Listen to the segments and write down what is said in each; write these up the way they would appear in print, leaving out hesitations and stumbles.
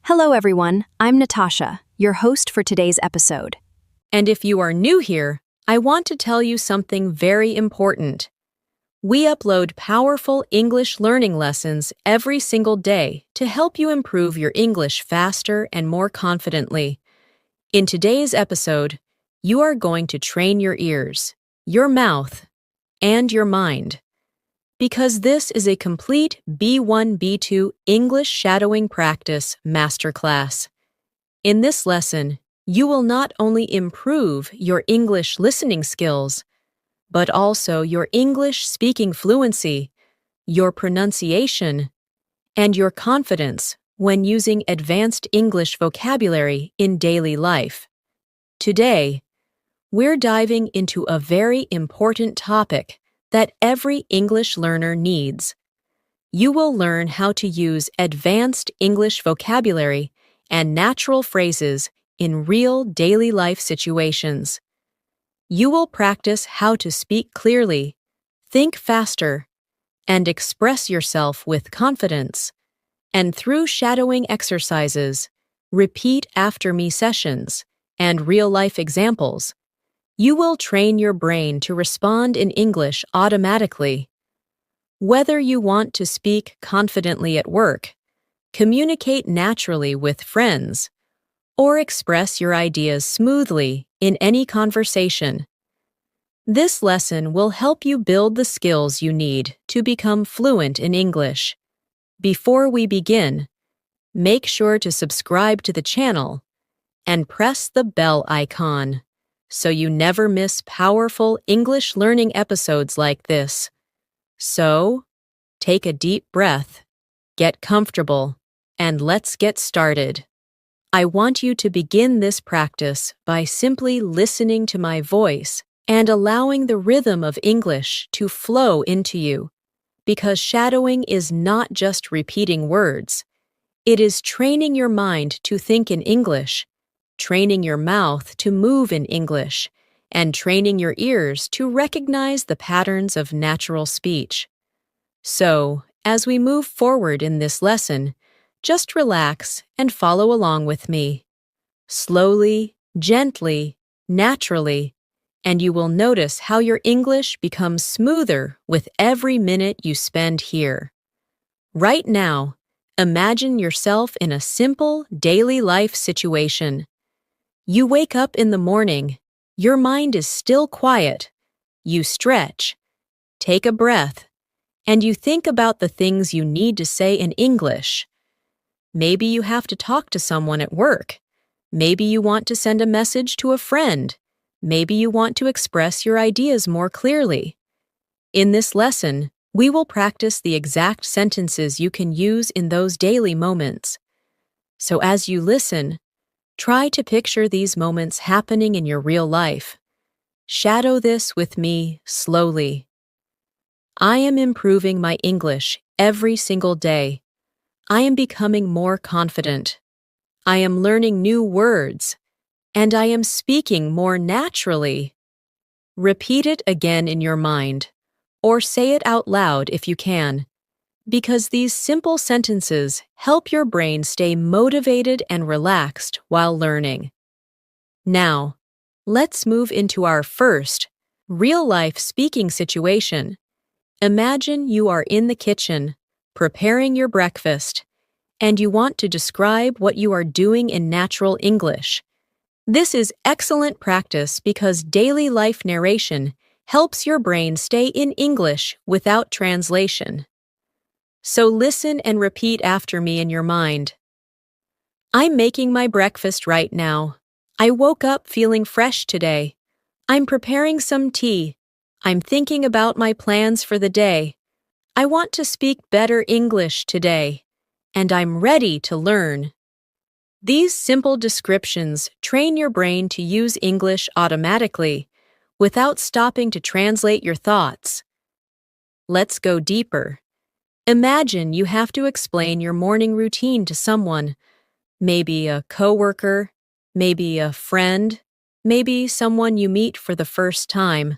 Hello, everyone. I'm Natasha, your host for today's episode. And if you are new here, I want to tell you something very important. We upload powerful English learning lessons every single day to help you improve your English faster and more confidently. In today's episode, you are going to train your ears, your mouth, and your mind. Because this is a complete B1, B2 English shadowing practice masterclass. In this lesson, you will not only improve your English listening skills, but also your English speaking fluency, your pronunciation, and your confidence when using advanced English vocabulary in daily life. Today, we're diving into a very important topic that every English learner needs. You will learn how to use advanced English vocabulary and natural phrases in real daily life situations. You will practice how to speak clearly, think faster, and express yourself with confidence. And through shadowing exercises, repeat after me sessions, and real-life examples, you will train your brain to respond in English automatically. Whether you want to speak confidently at work, communicate naturally with friends, or express your ideas smoothly in any conversation, this lesson will help you build the skills you need to become fluent in English. Before we begin, make sure to subscribe to the channel and press the bell icon so you never miss powerful English learning episodes like this. So, take a deep breath, get comfortable, and let's get started. I want you to begin this practice by simply listening to my voice and allowing the rhythm of English to flow into you, because shadowing is not just repeating words. It is training your mind to think in English, training your mouth to move in English, and training your ears to recognize the patterns of natural speech. So, as we move forward in this lesson, just relax and follow along with me. Slowly, gently, naturally, and you will notice how your English becomes smoother with every minute you spend here. Right now, imagine yourself in a simple daily life situation. You wake up in the morning, your mind is still quiet, you stretch, take a breath, and you think about the things you need to say in English. Maybe you have to talk to someone at work. Maybe you want to send a message to a friend. Maybe you want to express your ideas more clearly. In this lesson, we will practice the exact sentences you can use in those daily moments. So as you listen, try to picture these moments happening in your real life. Shadow this with me slowly. I am improving my English every single day. I am becoming more confident. I am learning new words, and I am speaking more naturally. Repeat it again in your mind, or say it out loud if you can, because these simple sentences help your brain stay motivated and relaxed while learning. Now, let's move into our first, real-life speaking situation. Imagine you are in the kitchen, preparing your breakfast, and you want to describe what you are doing in natural English. This is excellent practice because daily life narration helps your brain stay in English without translation. So listen and repeat after me in your mind. I'm making my breakfast right now. I woke up feeling fresh today. I'm preparing some tea. I'm thinking about my plans for the day. I want to speak better English today, and I'm ready to learn. These simple descriptions train your brain to use English automatically, without stopping to translate your thoughts. Let's go deeper. Imagine you have to explain your morning routine to someone, maybe a coworker, maybe a friend, maybe someone you meet for the first time.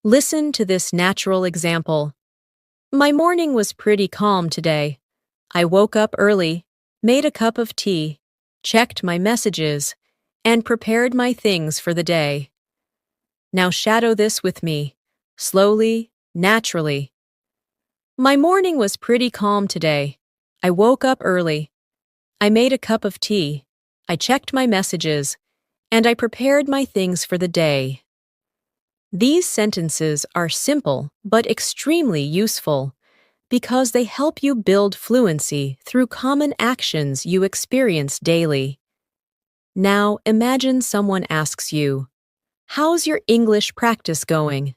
Listen to this natural example. My morning was pretty calm today. I woke up early, made a cup of tea, checked my messages, and prepared my things for the day. Now shadow this with me, slowly, naturally. My morning was pretty calm today. I woke up early. I made a cup of tea. I checked my messages, and I prepared my things for the day. These sentences are simple but extremely useful because they help you build fluency through common actions you experience daily. Now imagine someone asks you, "How's your English practice going?"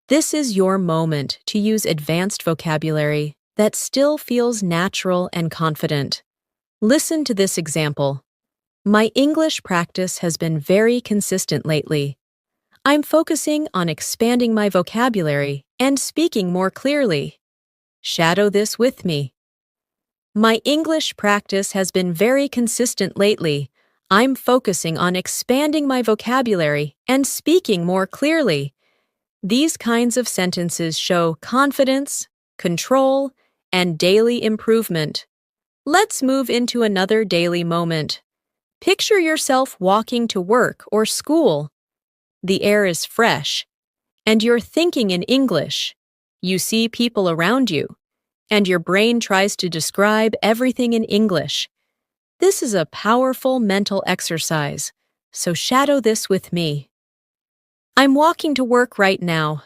This is your moment to use advanced vocabulary that still feels natural and confident. Listen to this example. My English practice has been very consistent lately. I'm focusing on expanding my vocabulary and speaking more clearly. Shadow this with me. My English practice has been very consistent lately. I'm focusing on expanding my vocabulary and speaking more clearly. These kinds of sentences show confidence, control, and daily improvement. Let's move into another daily moment. Picture yourself walking to work or school. The air is fresh, and you're thinking in English. You see people around you, and your brain tries to describe everything in English. This is a powerful mental exercise, so shadow this with me. I'm walking to work right now.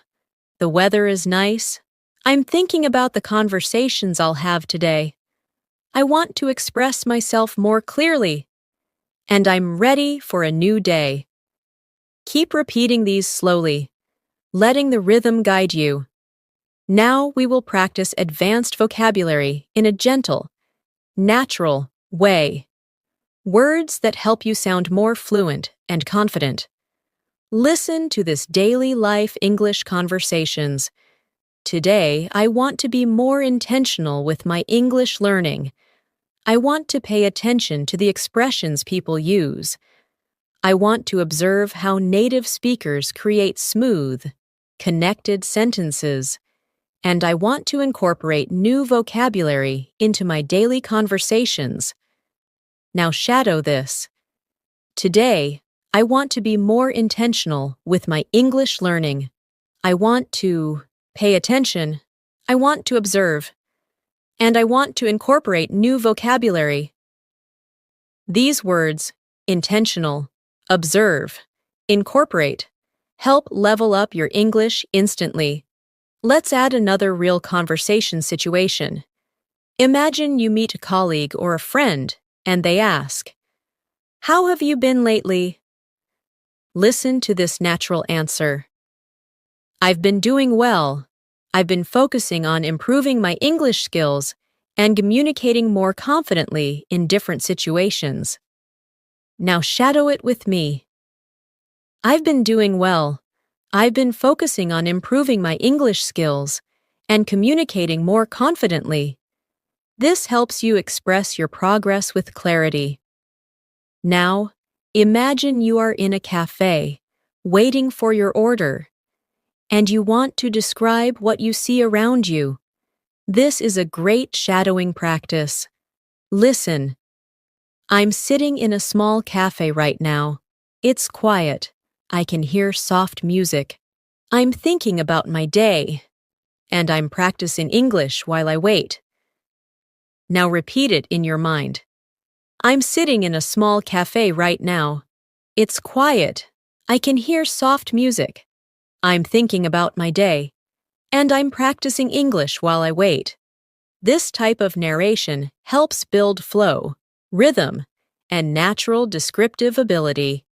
The weather is nice. I'm thinking about the conversations I'll have today. I want to express myself more clearly, and I'm ready for a new day. Keep repeating these slowly, letting the rhythm guide you. Now we will practice advanced vocabulary in a gentle, natural way. Words that help you sound more fluent and confident. Listen to this daily life English conversations. Today, I want to be more intentional with my English learning. I want to pay attention to the expressions people use. I want to observe how native speakers create smooth, connected sentences. And I want to incorporate new vocabulary into my daily conversations. Now shadow this. Today, I want to be more intentional with my English learning. I want to pay attention. I want to observe. And I want to incorporate new vocabulary. These words, intentional, observe, incorporate, help level up your English instantly. Let's add another real conversation situation. Imagine you meet a colleague or a friend, and they ask, "How have you been lately?" Listen to this natural answer. "I've been doing well. I've been focusing on improving my English skills and communicating more confidently in different situations." Now shadow it with me. I've been doing well. I've been focusing on improving my English skills and communicating more confidently. This helps you express your progress with clarity. Now, imagine you are in a cafe, waiting for your order, and you want to describe what you see around you. This is a great shadowing practice. Listen. I'm sitting in a small cafe right now. It's quiet. I can hear soft music. I'm thinking about my day, and I'm practicing English while I wait. Now repeat it in your mind. I'm sitting in a small cafe right now. It's quiet. I can hear soft music. I'm thinking about my day, and I'm practicing English while I wait. This type of narration helps build flow, rhythm, and natural descriptive ability.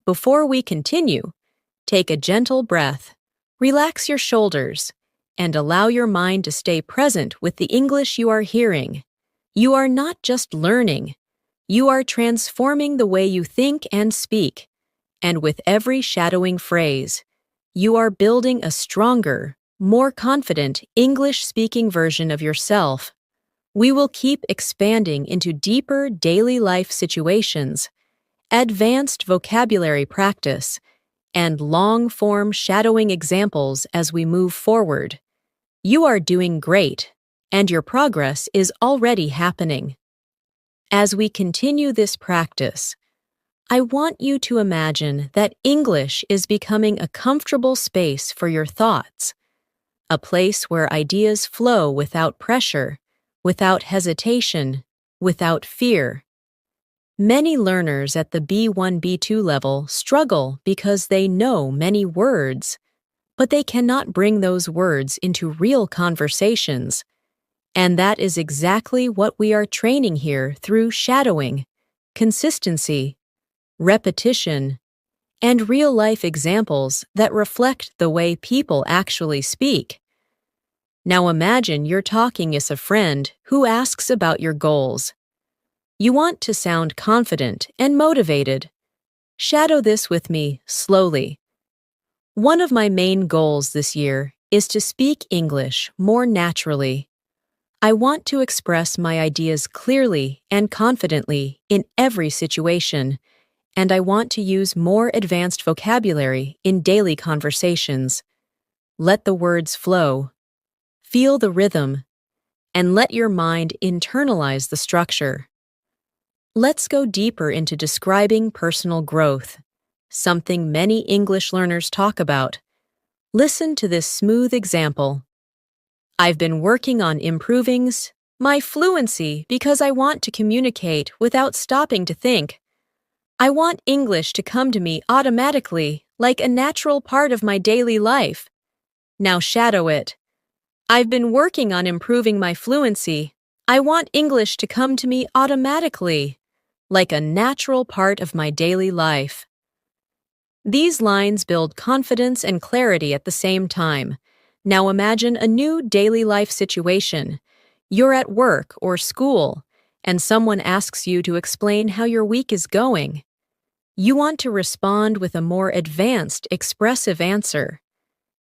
Before we continue, take a gentle breath, relax your shoulders, and allow your mind to stay present with the English you are hearing. You are not just learning, you are transforming the way you think and speak. And with every shadowing phrase, you are building a stronger, more confident English-speaking version of yourself. We will keep expanding into deeper daily life situations, advanced vocabulary practice, and long-form shadowing examples as we move forward. You are doing great, and your progress is already happening. As we continue this practice, I want you to imagine that English is becoming a comfortable space for your thoughts, a place where ideas flow without pressure, without hesitation, without fear. Many learners at the B1, B2 level struggle because they know many words, but they cannot bring those words into real conversations. And that is exactly what we are training here through shadowing, consistency, repetition, and real-life examples that reflect the way people actually speak. Now imagine you're talking with a friend who asks about your goals. You want to sound confident and motivated. Shadow this with me slowly. One of my main goals this year is to speak English more naturally. I want to express my ideas clearly and confidently in every situation, and I want to use more advanced vocabulary in daily conversations. Let the words flow. Feel the rhythm, and let your mind internalize the structure. Let's go deeper into describing personal growth, something many English learners talk about. Listen to this smooth example. I've been working on improving my fluency because I want to communicate without stopping to think. I want English to come to me automatically, like a natural part of my daily life. Now shadow it. I've been working on improving my fluency. I want English to come to me automatically, like a natural part of my daily life. These lines build confidence and clarity at the same time. Now imagine a new daily life situation. You're at work or school, and someone asks you to explain how your week is going. You want to respond with a more advanced, expressive answer.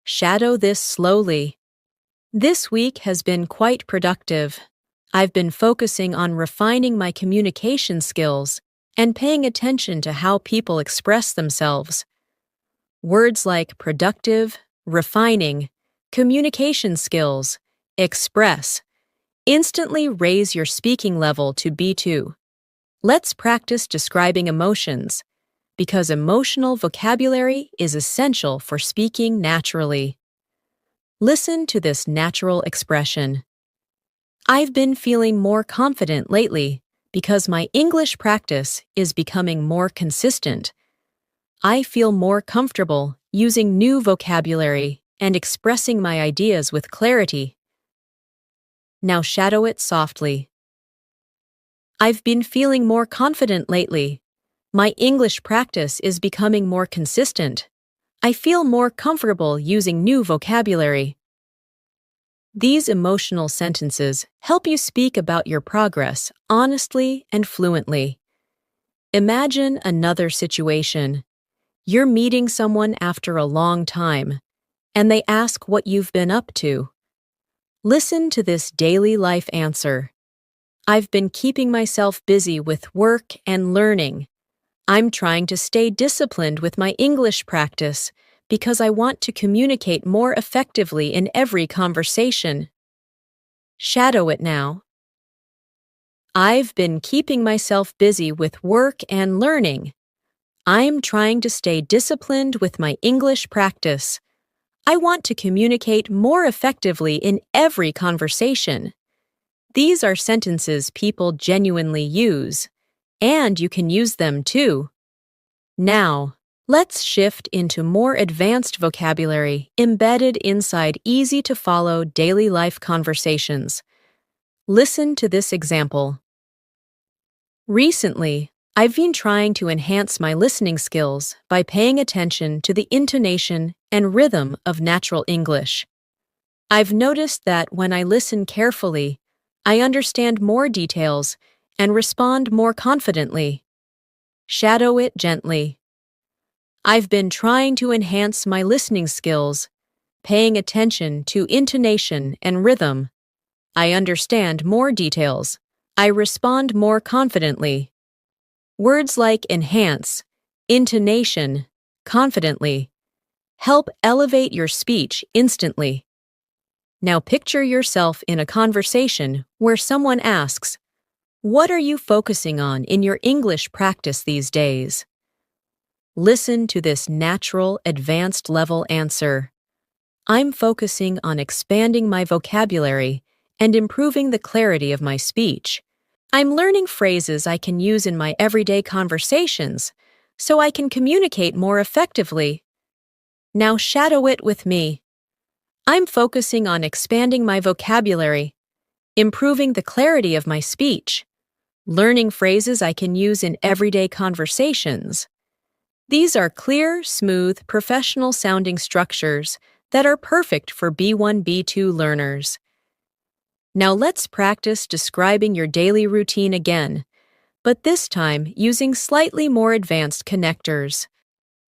Shadow this slowly. This week has been quite productive. I've been focusing on refining my communication skills and paying attention to how people express themselves. Words like productive, refining, communication skills, express, instantly raise your speaking level to B2. Let's practice describing emotions, because emotional vocabulary is essential for speaking naturally. Listen to this natural expression. I've been feeling more confident lately because my English practice is becoming more consistent. I feel more comfortable using new vocabulary and expressing my ideas with clarity. Now shadow it softly. I've been feeling more confident lately. My English practice is becoming more consistent. I feel more comfortable using new vocabulary. These emotional sentences help you speak about your progress honestly and fluently. Imagine another situation. You're meeting someone after a long time, and they ask what you've been up to. Listen to this daily life answer. I've been keeping myself busy with work and learning. I'm trying to stay disciplined with my English practice because I want to communicate more effectively in every conversation. Shadow it now. I've been keeping myself busy with work and learning. I'm trying to stay disciplined with my English practice. I want to communicate more effectively in every conversation. These are sentences people genuinely use, and you can use them too. Now, let's shift into more advanced vocabulary embedded inside easy-to-follow daily life conversations. Listen to this example. Recently, I've been trying to enhance my listening skills by paying attention to the intonation and rhythm of natural English. I've noticed that when I listen carefully, I understand more details and respond more confidently. Shadow it gently. I've been trying to enhance my listening skills, paying attention to intonation and rhythm. I understand more details. I respond more confidently. Words like enhance, intonation, confidently help elevate your speech instantly. Now picture yourself in a conversation where someone asks, What are you focusing on in your English practice these days? Listen to this natural, advanced level answer. I'm focusing on expanding my vocabulary and improving the clarity of my speech. I'm learning phrases I can use in my everyday conversations so I can communicate more effectively. Now shadow it with me. I'm focusing on expanding my vocabulary, improving the clarity of my speech, learning phrases I can use in everyday conversations. These are clear, smooth, professional-sounding structures that are perfect for B1, B2 learners. Now let's practice describing your daily routine again, but this time using slightly more advanced connectors.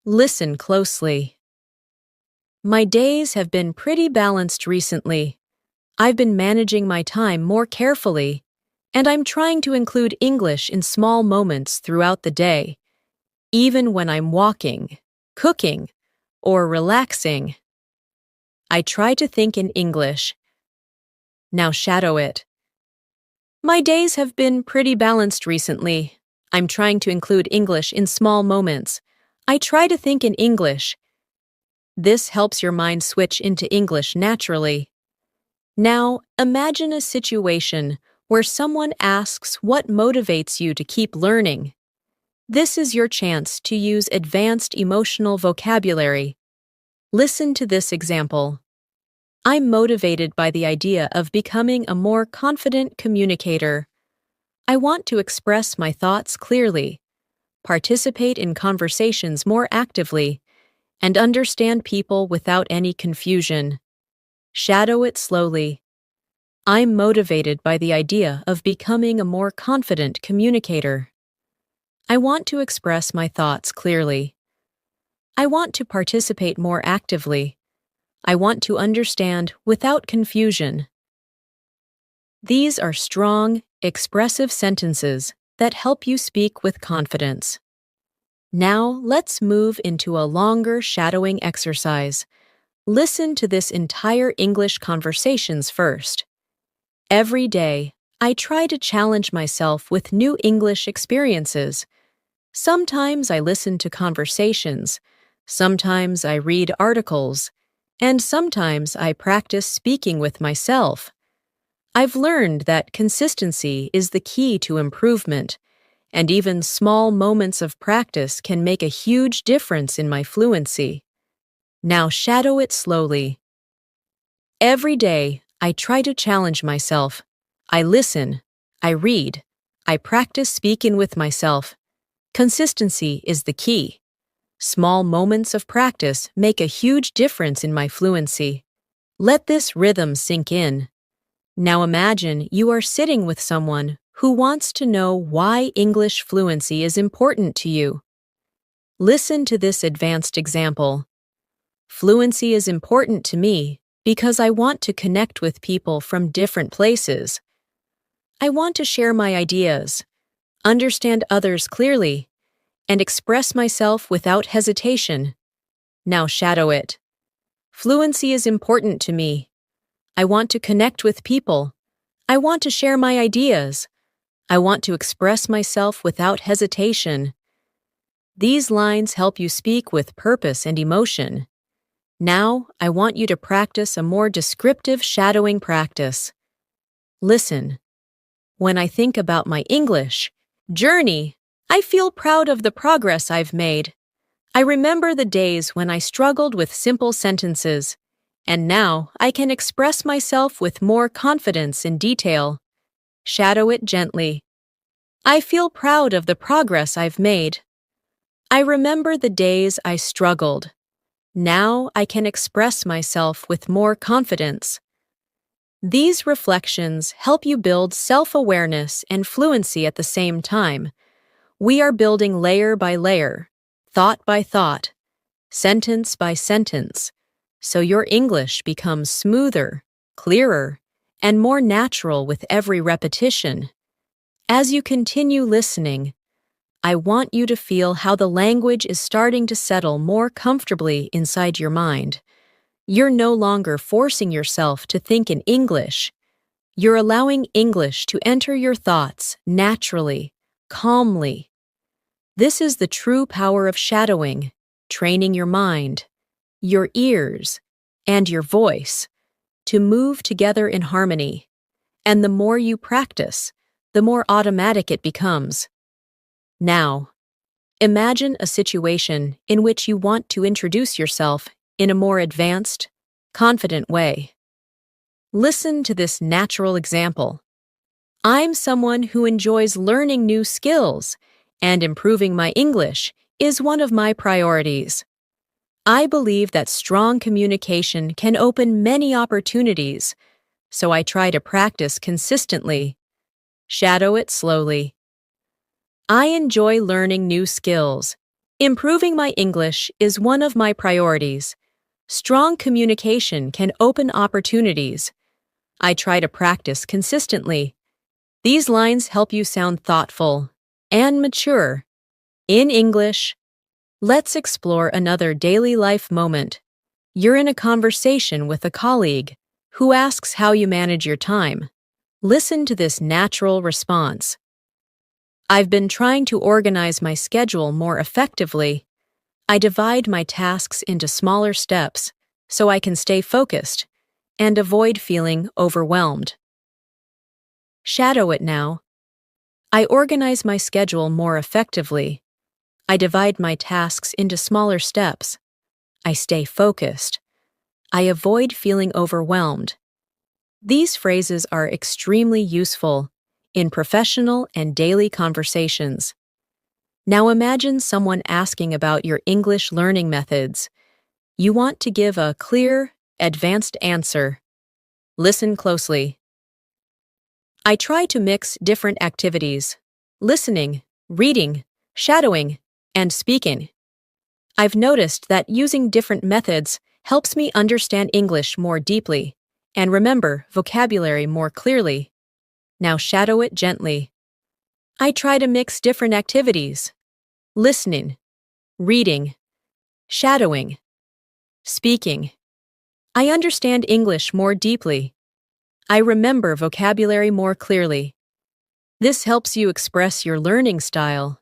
Listen closely. My days have been pretty balanced recently. I've been managing my time more carefully, and I'm trying to include English in small moments throughout the day, even when I'm walking, cooking, or relaxing. I try to think in English. Now shadow it. My days have been pretty balanced recently. I'm trying to include English in small moments. I try to think in English. This helps your mind switch into English naturally. Now, imagine a situation where someone asks what motivates you to keep learning. This is your chance to use advanced emotional vocabulary. Listen to this example. I'm motivated by the idea of becoming a more confident communicator. I want to express my thoughts clearly, participate in conversations more actively, and understand people without any confusion. Shadow it slowly. I'm motivated by the idea of becoming a more confident communicator. I want to express my thoughts clearly. I want to participate more actively. I want to understand without confusion. These are strong, expressive sentences that help you speak with confidence. Now, let's move into a longer shadowing exercise. Listen to this entire English conversations first. Every day, I try to challenge myself with new English experiences. Sometimes I listen to conversations, sometimes I read articles, and sometimes I practice speaking with myself. I've learned that consistency is the key to improvement, and even small moments of practice can make a huge difference in my fluency. Now shadow it slowly. Every day, I try to challenge myself. I listen, I read, I practice speaking with myself. Consistency is the key. Small moments of practice make a huge difference in my fluency. Let this rhythm sink in. Now imagine you are sitting with someone who wants to know why English fluency is important to you. Listen to this advanced example. Fluency is important to me because I want to connect with people from different places. I want to share my ideas, understand others clearly, and express myself without hesitation. Now shadow it. Fluency is important to me. I want to connect with people. I want to share my ideas. I want to express myself without hesitation. These lines help you speak with purpose and emotion. Now, I want you to practice a more descriptive shadowing practice. Listen. When I think about my English journey, I feel proud of the progress I've made. I remember the days when I struggled with simple sentences, and now I can express myself with more confidence and detail. Shadow it gently. I feel proud of the progress I've made. I remember the days I struggled. Now I can express myself with more confidence. These reflections help you build self-awareness and fluency at the same time. We are building layer by layer, thought by thought, sentence by sentence, so your English becomes smoother, clearer, and more natural with every repetition. As you continue listening, I want you to feel how the language is starting to settle more comfortably inside your mind. You're no longer forcing yourself to think in English. You're allowing English to enter your thoughts naturally, calmly. This is the true power of shadowing, training your mind, your ears, and your voice to move together in harmony. And the more you practice, the more automatic it becomes. Now, imagine a situation in which you want to introduce yourself in a more advanced, confident way. Listen to this natural example. I'm someone who enjoys learning new skills, and improving my English is one of my priorities. I believe that strong communication can open many opportunities, so I try to practice consistently. Shadow it slowly. I enjoy learning new skills. Improving my English is one of my priorities. Strong communication can open opportunities. I try to practice consistently. These lines help you sound thoughtful and mature. In English, let's explore another daily life moment. You're in a conversation with a colleague who asks how you manage your time. Listen to this natural response. I've been trying to organize my schedule more effectively. I divide my tasks into smaller steps so I can stay focused and avoid feeling overwhelmed. Shadow it now. I organize my schedule more effectively. I divide my tasks into smaller steps. I stay focused. I avoid feeling overwhelmed. These phrases are extremely useful in professional and daily conversations. Now imagine someone asking about your English learning methods. You want to give a clear, advanced answer. Listen closely. I try to mix different activities: listening, reading, shadowing, and speaking. I've noticed that using different methods helps me understand English more deeply and remember vocabulary more clearly. Now shadow it gently. I try to mix different activities: listening, reading, shadowing, speaking. I understand English more deeply. I remember vocabulary more clearly. This helps you express your learning style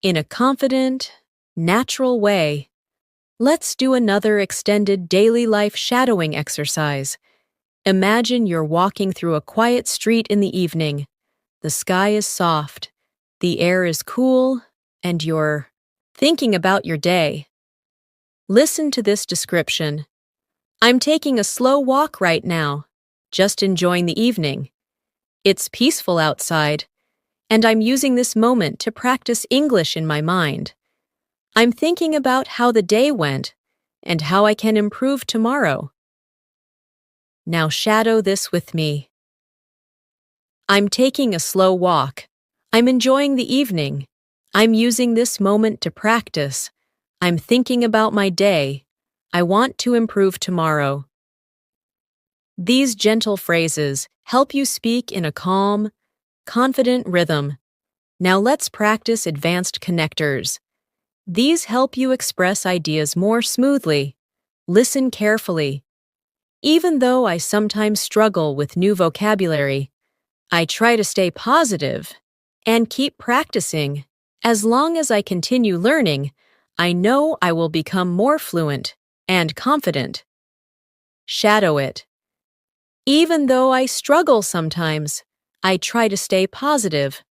in a confident, natural way. Let's do another extended daily life shadowing exercise. Imagine you're walking through a quiet street in the evening. The sky is soft, the air is cool, and you're thinking about your day. Listen to this description. I'm taking a slow walk right now, just enjoying the evening. It's peaceful outside, and I'm using this moment to practice English in my mind. I'm thinking about how the day went and how I can improve tomorrow. Now shadow this with me. I'm taking a slow walk. I'm enjoying the evening. I'm using this moment to practice. I'm thinking about my day. I want to improve tomorrow. These gentle phrases help you speak in a calm, confident rhythm. Now let's practice advanced connectors. These help you express ideas more smoothly. Listen carefully. Even though I sometimes struggle with new vocabulary, I try to stay positive and keep practicing. As long as I continue learning, I know I will become more fluent and confident. Shadow it. Even though I struggle sometimes, I try to stay positive.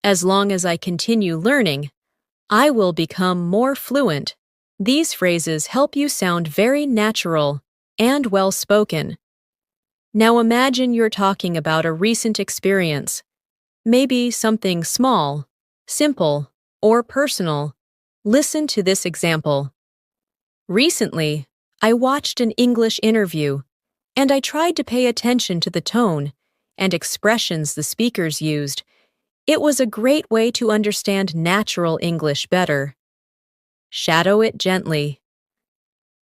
As long as I continue learning, I will become more fluent. These phrases help you sound very natural and well-spoken. Now imagine you're talking about a recent experience, maybe something small, simple, or personal. Listen to this example. Recently, I watched an English interview, and I tried to pay attention to the tone and expressions the speakers used. It was a great way to understand natural English better. Shadow it gently.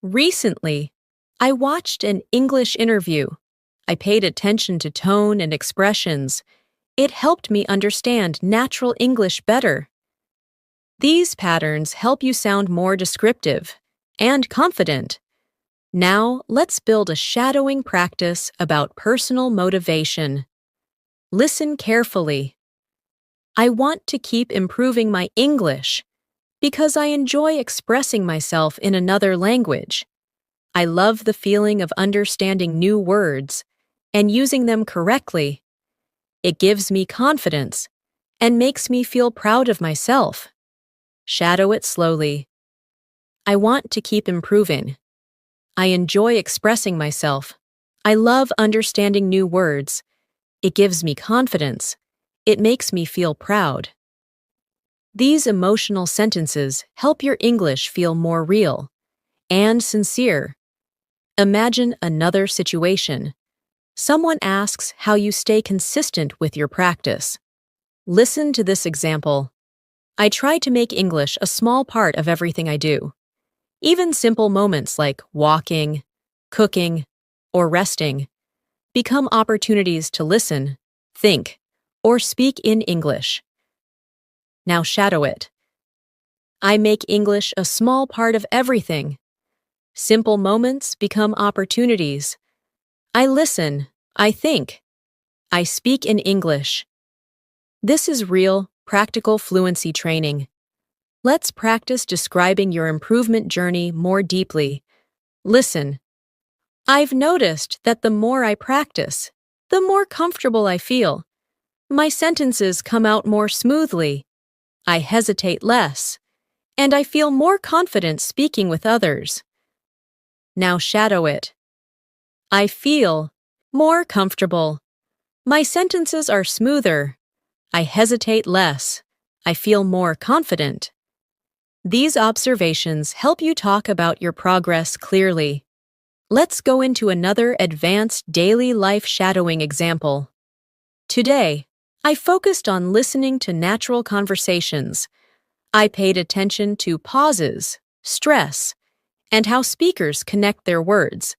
Recently, I watched an English interview. I paid attention to tone and expressions. It helped me understand natural English better. These patterns help you sound more descriptive and confident. Now, let's build a shadowing practice about personal motivation. Listen carefully. I want to keep improving my English because I enjoy expressing myself in another language. I love the feeling of understanding new words and using them correctly. It gives me confidence and makes me feel proud of myself. Shadow it slowly. I want to keep improving. I enjoy expressing myself. I love understanding new words. It gives me confidence. It makes me feel proud. These emotional sentences help your English feel more real and sincere. Imagine another situation. Someone asks how you stay consistent with your practice. Listen to this example. I try to make English a small part of everything I do. Even simple moments like walking, cooking, or resting become opportunities to listen, think, or speak in English. Now shadow it. I make English a small part of everything. Simple moments become opportunities. I listen, I think, I speak in English. This is real, practical fluency training. Let's practice describing your improvement journey more deeply. Listen. I've noticed that the more I practice, the more comfortable I feel. My sentences come out more smoothly. I hesitate less, and I feel more confident speaking with others. Now shadow it. I feel more comfortable. My sentences are smoother. I hesitate less. I feel more confident. These observations help you talk about your progress clearly. Let's go into another advanced daily life shadowing example. Today, I focused on listening to natural conversations. I paid attention to pauses, stress, and how speakers connect their words.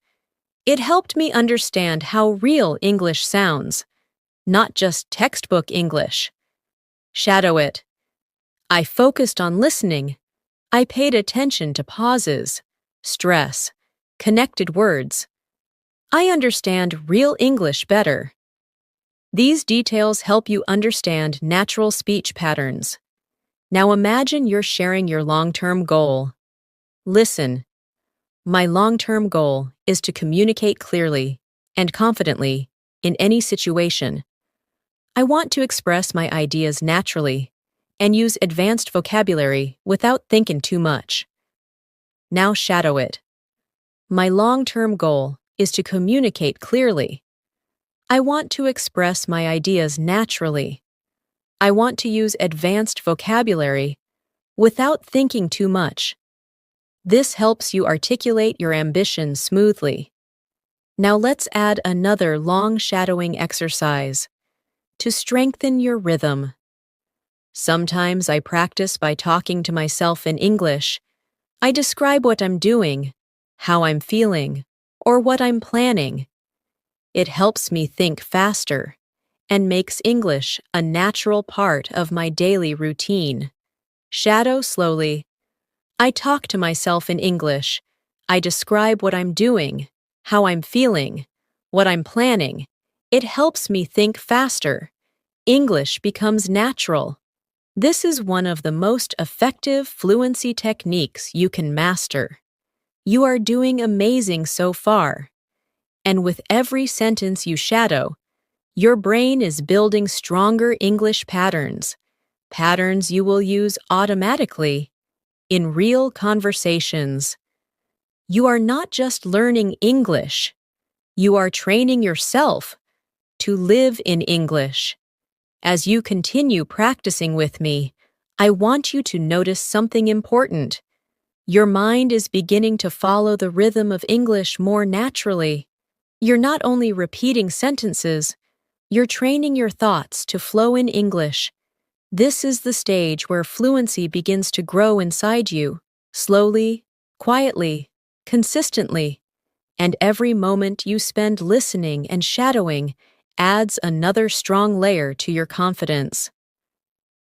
It helped me understand how real English sounds, not just textbook English. Shadow it. I focused on listening. I paid attention to pauses, stress, connected words. I understand real English better. These details help you understand natural speech patterns. Now imagine you're sharing your long-term goal. Listen. My long-term goal is to communicate clearly and confidently in any situation. I want to express my ideas naturally and use advanced vocabulary without thinking too much. Now shadow it. My long-term goal is to communicate clearly. I want to express my ideas naturally. I want to use advanced vocabulary without thinking too much. This helps you articulate your ambition smoothly. Now let's add another long shadowing exercise to strengthen your rhythm. Sometimes I practice by talking to myself in English. I describe what I'm doing, how I'm feeling, or what I'm planning. It helps me think faster and makes English a natural part of my daily routine. Shadow slowly. I talk to myself in English. I describe what I'm doing, how I'm feeling, what I'm planning. It helps me think faster. English becomes natural. This is one of the most effective fluency techniques you can master. You are doing amazing so far. And with every sentence you shadow, your brain is building stronger English patterns you will use automatically in real conversations. You are not just learning English, you are training yourself to live in English. As you continue practicing with me, I want you to notice something important. Your mind is beginning to follow the rhythm of English more naturally. You're not only repeating sentences, you're training your thoughts to flow in English. This is the stage where fluency begins to grow inside you, slowly, quietly, consistently. And every moment you spend listening and shadowing adds another strong layer to your confidence.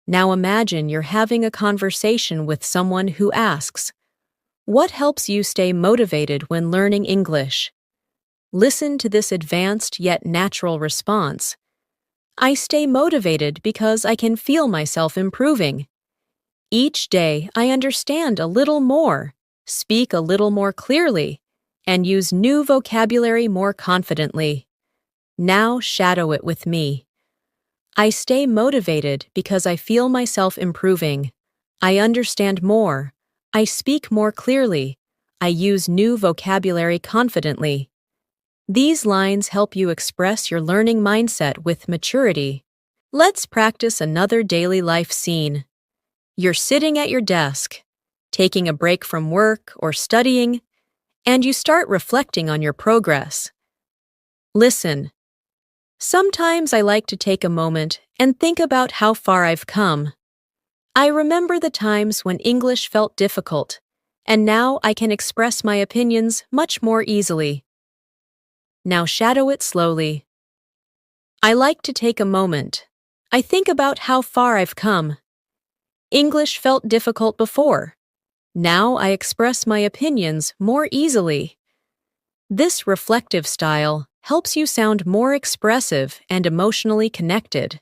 Now imagine you're having a conversation with someone who asks, "What helps you stay motivated when learning English?" Listen to this advanced yet natural response. I stay motivated because I can feel myself improving. Each day, I understand a little more, speak a little more clearly, and use new vocabulary more confidently. Now shadow it with me. I stay motivated because I feel myself improving. I understand more. I speak more clearly. I use new vocabulary confidently. These lines help you express your learning mindset with maturity. Let's practice another daily life scene. You're sitting at your desk, taking a break from work or studying, and you start reflecting on your progress. Listen. Sometimes I like to take a moment and think about how far I've come. I remember the times when English felt difficult, and now I can express my opinions much more easily. Now shadow it slowly. I like to take a moment. I think about how far I've come. English felt difficult before. Now I express my opinions more easily. This reflective style helps you sound more expressive and emotionally connected.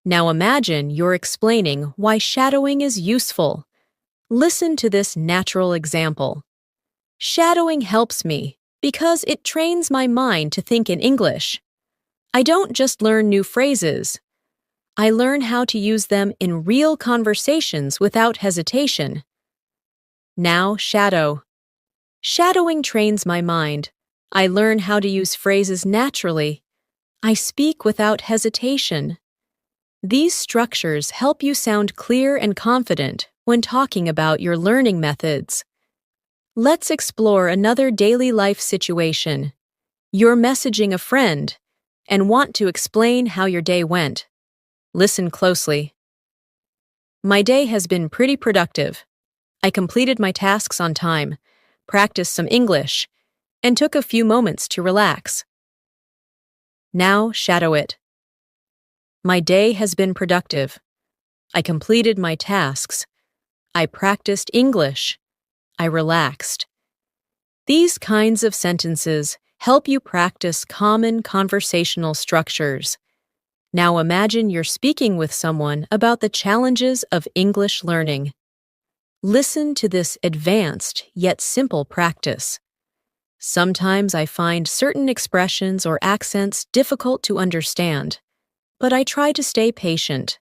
Now imagine you're explaining why shadowing is useful. Listen to this natural example. Shadowing helps me because it trains my mind to think in English. I don't just learn new phrases. I learn how to use them in real conversations without hesitation. Now shadow. Shadowing trains my mind. I learn how to use phrases naturally. I speak without hesitation. These structures help you sound clear and confident when talking about your learning methods. Let's explore another daily life situation. You're messaging a friend and want to explain how your day went. Listen closely. My day has been pretty productive. I completed my tasks on time, practiced some English, and took a few moments to relax. Now shadow it. My day has been productive. I completed my tasks. I practiced English. I relaxed. These kinds of sentences help you practice common conversational structures. Now imagine you're speaking with someone about the challenges of English learning. Listen to this advanced yet simple practice. Sometimes I find certain expressions or accents difficult to understand, but I try to stay patient.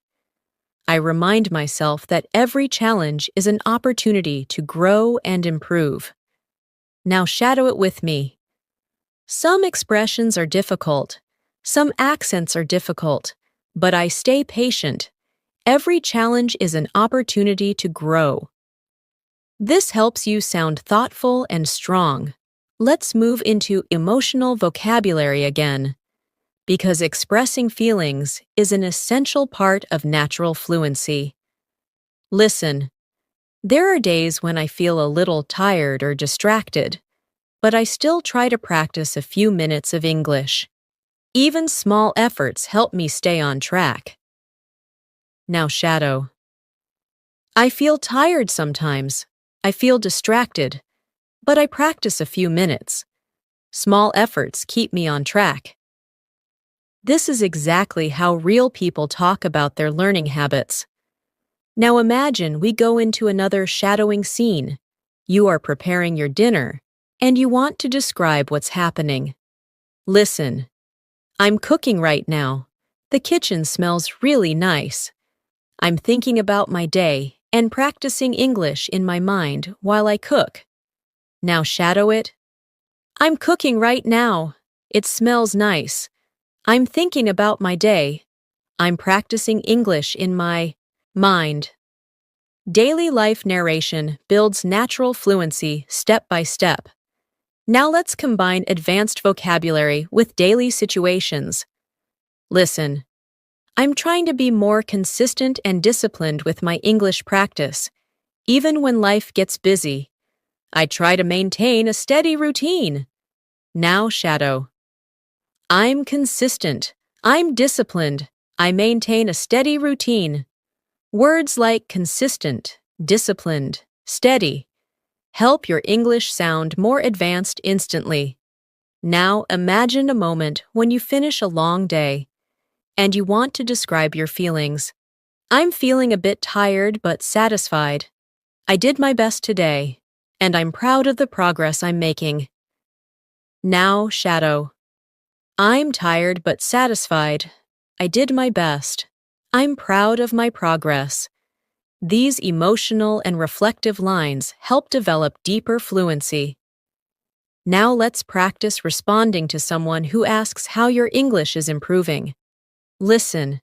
I remind myself that every challenge is an opportunity to grow and improve. Now shadow it with me. Some expressions are difficult. Some accents are difficult, but I stay patient. Every challenge is an opportunity to grow. This helps you sound thoughtful and strong. Let's move into emotional vocabulary again, because expressing feelings is an essential part of natural fluency. Listen. There are days when I feel a little tired or distracted, but I still try to practice a few minutes of English. Even small efforts help me stay on track. Now shadow. I feel tired sometimes. I feel distracted, but I practice a few minutes. Small efforts keep me on track. This is exactly how real people talk about their learning habits. Now imagine we go into another shadowing scene. You are preparing your dinner, and you want to describe what's happening. Listen. I'm cooking right now. The kitchen smells really nice. I'm thinking about my day and practicing English in my mind while I cook. Now shadow it. I'm cooking right now. It smells nice. I'm thinking about my day. I'm practicing English in my mind. Daily life narration builds natural fluency step by step. Now let's combine advanced vocabulary with daily situations. Listen. I'm trying to be more consistent and disciplined with my English practice, even when life gets busy. I try to maintain a steady routine. Now shadow. I'm consistent. I'm disciplined. I maintain a steady routine. Words like consistent, disciplined, steady help your English sound more advanced instantly. Now imagine a moment when you finish a long day and you want to describe your feelings. I'm feeling a bit tired but satisfied. I did my best today, and I'm proud of the progress I'm making. Now shadow. I'm tired but satisfied. I did my best. I'm proud of my progress. These emotional and reflective lines help develop deeper fluency. Now let's practice responding to someone who asks how your English is improving. Listen.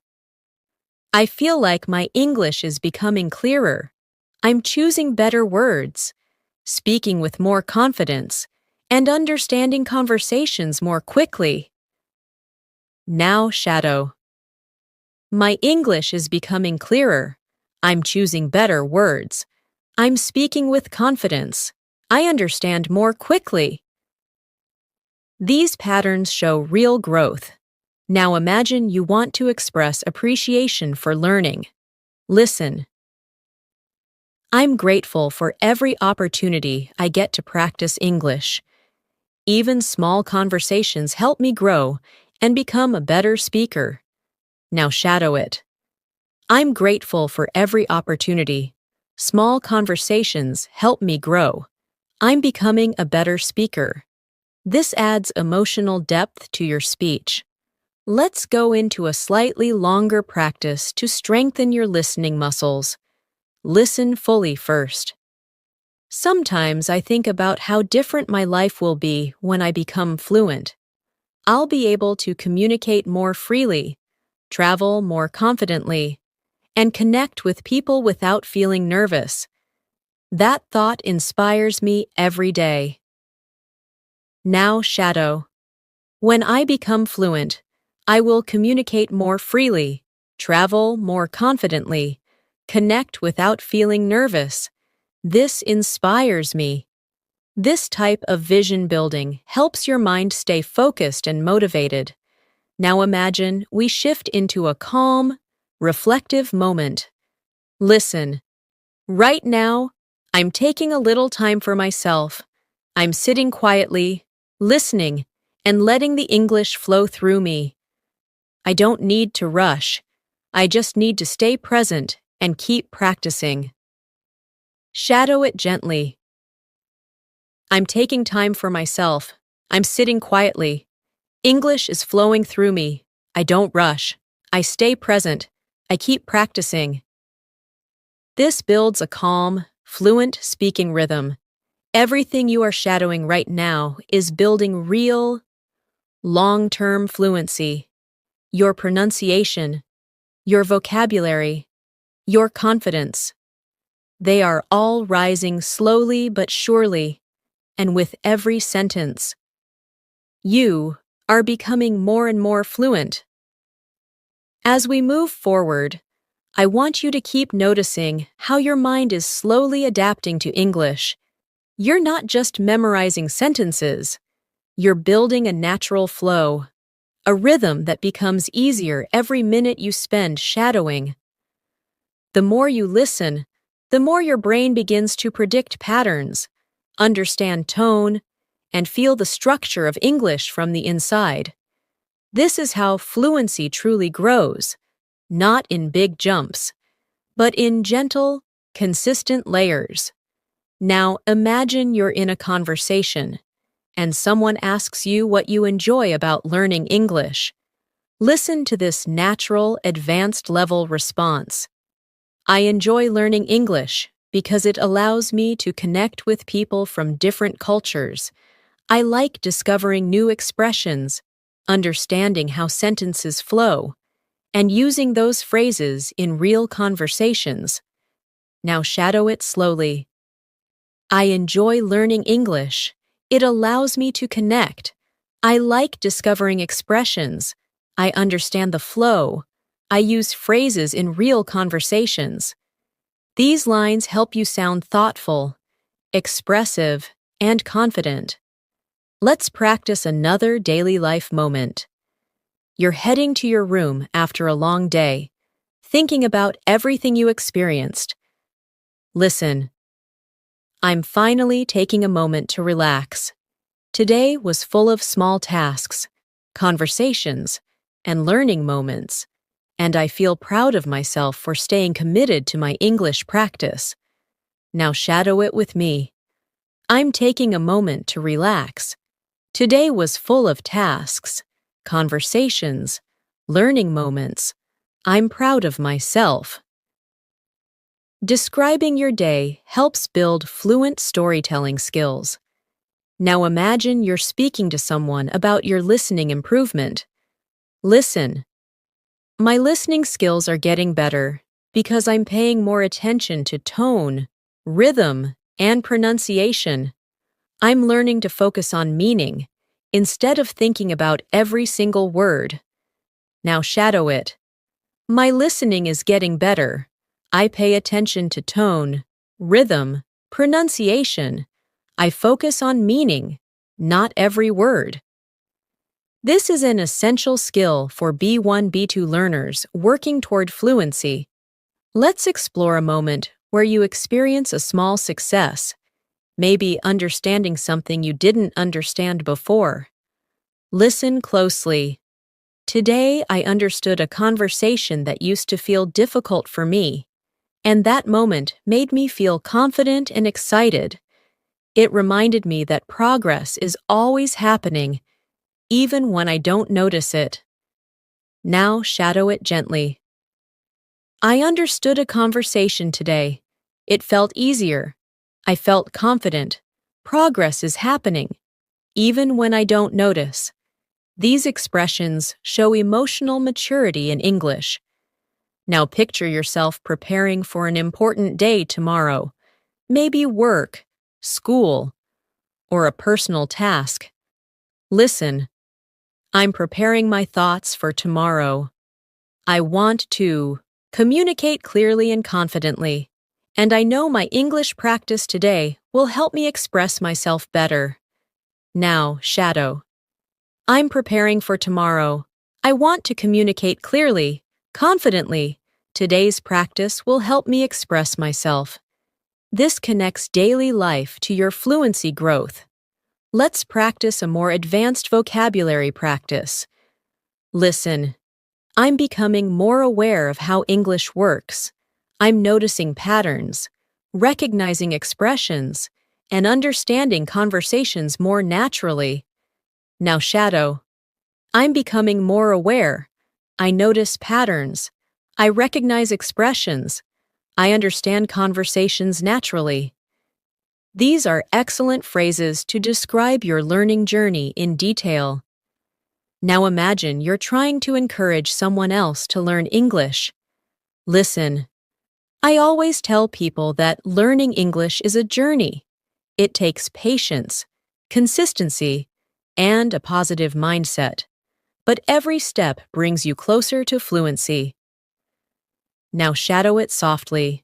I feel like my English is becoming clearer. I'm choosing better words, speaking with more confidence, and understanding conversations more quickly. Now shadow. My English is becoming clearer. I'm choosing better words. I'm speaking with confidence. I understand more quickly. These patterns show real growth. Now imagine you want to express appreciation for learning. Listen. I'm grateful for every opportunity I get to practice English. Even small conversations help me grow and become a better speaker. Now shadow it. I'm grateful for every opportunity. Small conversations help me grow. I'm becoming a better speaker. This adds emotional depth to your speech. Let's go into a slightly longer practice to strengthen your listening muscles. Listen fully first. Sometimes I think about how different my life will be when I become fluent. I'll be able to communicate more freely, travel more confidently, and connect with people without feeling nervous. That thought inspires me every day. Now shadow. When I become fluent, I will communicate more freely, travel more confidently, connect without feeling nervous. This inspires me. This type of vision building helps your mind stay focused and motivated. Now imagine we shift into a calm, reflective moment. Listen. Right now, I'm taking a little time for myself. I'm sitting quietly, listening, and letting the English flow through me. I don't need to rush. I just need to stay present and keep practicing. Shadow it gently. I'm taking time for myself. I'm sitting quietly. English is flowing through me. I don't rush. I stay present. I keep practicing. This builds a calm, fluent speaking rhythm. Everything you are shadowing right now is building real, long-term fluency. Your pronunciation, your vocabulary, your confidence. They are all rising slowly but surely, and with every sentence. You are becoming more and more fluent. As we move forward, I want you to keep noticing how your mind is slowly adapting to English. You're not just memorizing sentences, you're building a natural flow, a rhythm that becomes easier every minute you spend shadowing. The more you listen, the more your brain begins to predict patterns, understand tone, and feel the structure of English from the inside. This is how fluency truly grows, not in big jumps, but in gentle, consistent layers. Now imagine you're in a conversation, and someone asks you what you enjoy about learning English. Listen to this natural, advanced-level response. I enjoy learning English because it allows me to connect with people from different cultures. I like discovering new expressions, understanding how sentences flow, and using those phrases in real conversations. Now shadow it slowly. I enjoy learning English. It allows me to connect. I like discovering expressions. I understand the flow. I use phrases in real conversations. These lines help you sound thoughtful, expressive, and confident. Let's practice another daily life moment. You're heading to your room after a long day, thinking about everything you experienced. Listen. I'm finally taking a moment to relax. Today was full of small tasks, conversations, and learning moments, and I feel proud of myself for staying committed to my English practice. Now shadow it with me. I'm taking a moment to relax. Today was full of tasks, conversations, learning moments. I'm proud of myself. Describing your day helps build fluent storytelling skills. Now imagine you're speaking to someone about your listening improvement. Listen. My listening skills are getting better because I'm paying more attention to tone, rhythm, and pronunciation. I'm learning to focus on meaning instead of thinking about every single word. Now shadow it. My listening is getting better. I pay attention to tone, rhythm, pronunciation. I focus on meaning, not every word. This is an essential skill for B1, B2 learners working toward fluency. Let's explore a moment where you experience a small success, maybe understanding something you didn't understand before. Listen closely. Today, I understood a conversation that used to feel difficult for me, and that moment made me feel confident and excited. It reminded me that progress is always happening, even when I don't notice it. Now shadow it gently. I understood a conversation today. It felt easier. I felt confident. Progress is happening, even when I don't notice. These expressions show emotional maturity in English. Now picture yourself preparing for an important day tomorrow, maybe work, school, or a personal task. Listen. I'm preparing my thoughts for tomorrow. I want to communicate clearly and confidently, and I know my English practice today will help me express myself better. Now, shadow. I'm preparing for tomorrow. I want to communicate clearly, confidently. Today's practice will help me express myself. This connects daily life to your fluency growth. Let's practice a more advanced vocabulary practice. Listen. I'm becoming more aware of how English works. I'm noticing patterns, recognizing expressions, and understanding conversations more naturally. Now shadow. I'm becoming more aware. I notice patterns. I recognize expressions. I understand conversations naturally. These are excellent phrases to describe your learning journey in detail. Now imagine you're trying to encourage someone else to learn English. Listen. I always tell people that learning English is a journey. It takes patience, consistency, and a positive mindset. But every step brings you closer to fluency. Now shadow it softly.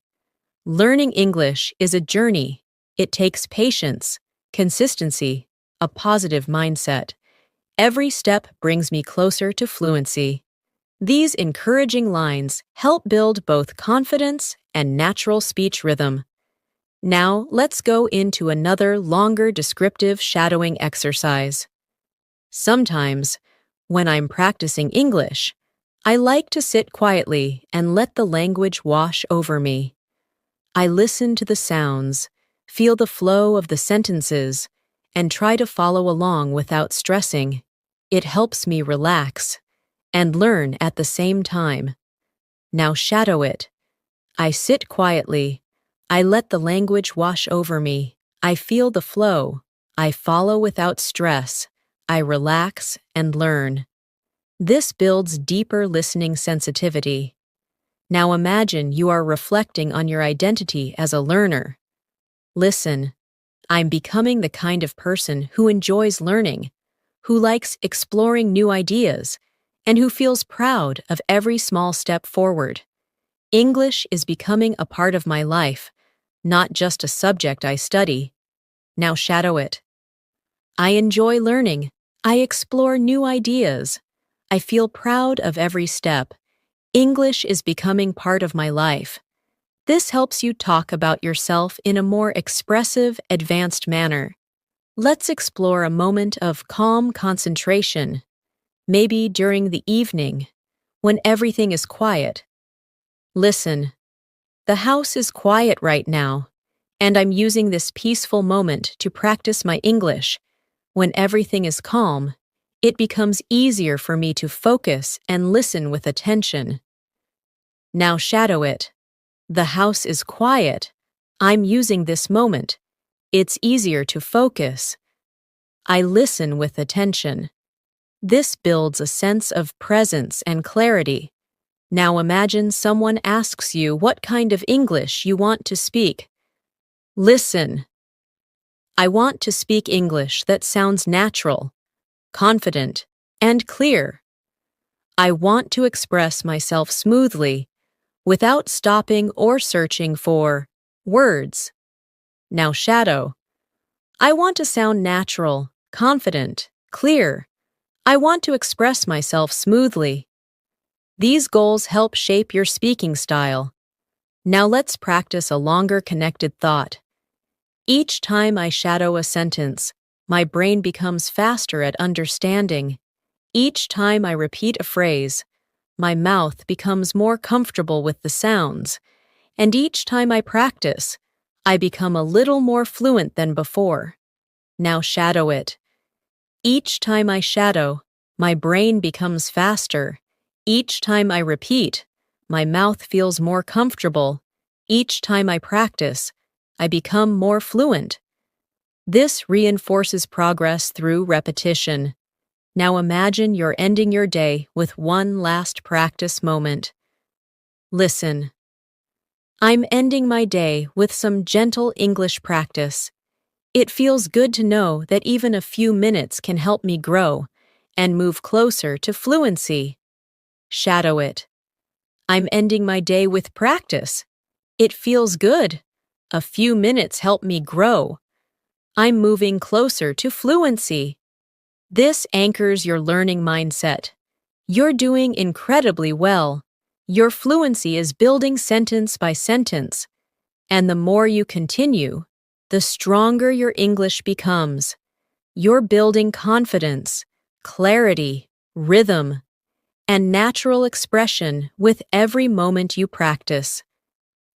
Learning English is a journey. It takes patience, consistency, a positive mindset. Every step brings me closer to fluency. These encouraging lines help build both confidence and natural speech rhythm. Now, let's go into another longer descriptive shadowing exercise. Sometimes, when I'm practicing English, I like to sit quietly and let the language wash over me. I listen to the sounds, feel the flow of the sentences, and try to follow along without stressing. It helps me relax and learn at the same time. Now shadow it. I sit quietly. I let the language wash over me. I feel the flow. I follow without stress. I relax and learn. This builds deeper listening sensitivity. Now imagine you are reflecting on your identity as a learner. Listen. I'm becoming the kind of person who enjoys learning, who likes exploring new ideas, and who feels proud of every small step forward. English is becoming a part of my life, not just a subject I study. Now shadow it. I enjoy learning. I explore new ideas. I feel proud of every step. English is becoming part of my life. This helps you talk about yourself in a more expressive, advanced manner. Let's explore a moment of calm concentration. maybe during the evening, when everything is quiet. Listen, the house is quiet right now, and I'm using this peaceful moment to practice my English. When everything is calm, it becomes easier for me to focus and listen with attention. Now shadow it. The house is quiet. I'm using this moment. It's easier to focus. I listen with attention. This builds a sense of presence and clarity. Now imagine someone asks you what kind of English you want to speak. Listen. I want to speak English that sounds natural, confident, and clear. I want to express myself smoothly, without stopping or searching for words. Now shadow. I want to sound natural, confident, clear. I want to express myself smoothly. These goals help shape your speaking style. Now let's practice a longer connected thought. Each time I shadow a sentence, my brain becomes faster at understanding. Each time I repeat a phrase, my mouth becomes more comfortable with the sounds. And each time I practice, I become a little more fluent than before. Now shadow it. Each time I shadow, my brain becomes faster. Each time I repeat, my mouth feels more comfortable. Each time I practice, I become more fluent. This reinforces progress through repetition. Now imagine you're ending your day with one last practice moment. Listen. I'm ending my day with some gentle English practice. It feels good to know that even a few minutes can help me grow and move closer to fluency. Shadow it. I'm ending my day with practice. It feels good. A few minutes help me grow. I'm moving closer to fluency. This anchors your learning mindset. You're doing incredibly well. Your fluency is building sentence by sentence. And the more you continue, the stronger your English becomes. You're building confidence, clarity, rhythm, and natural expression with every moment you practice.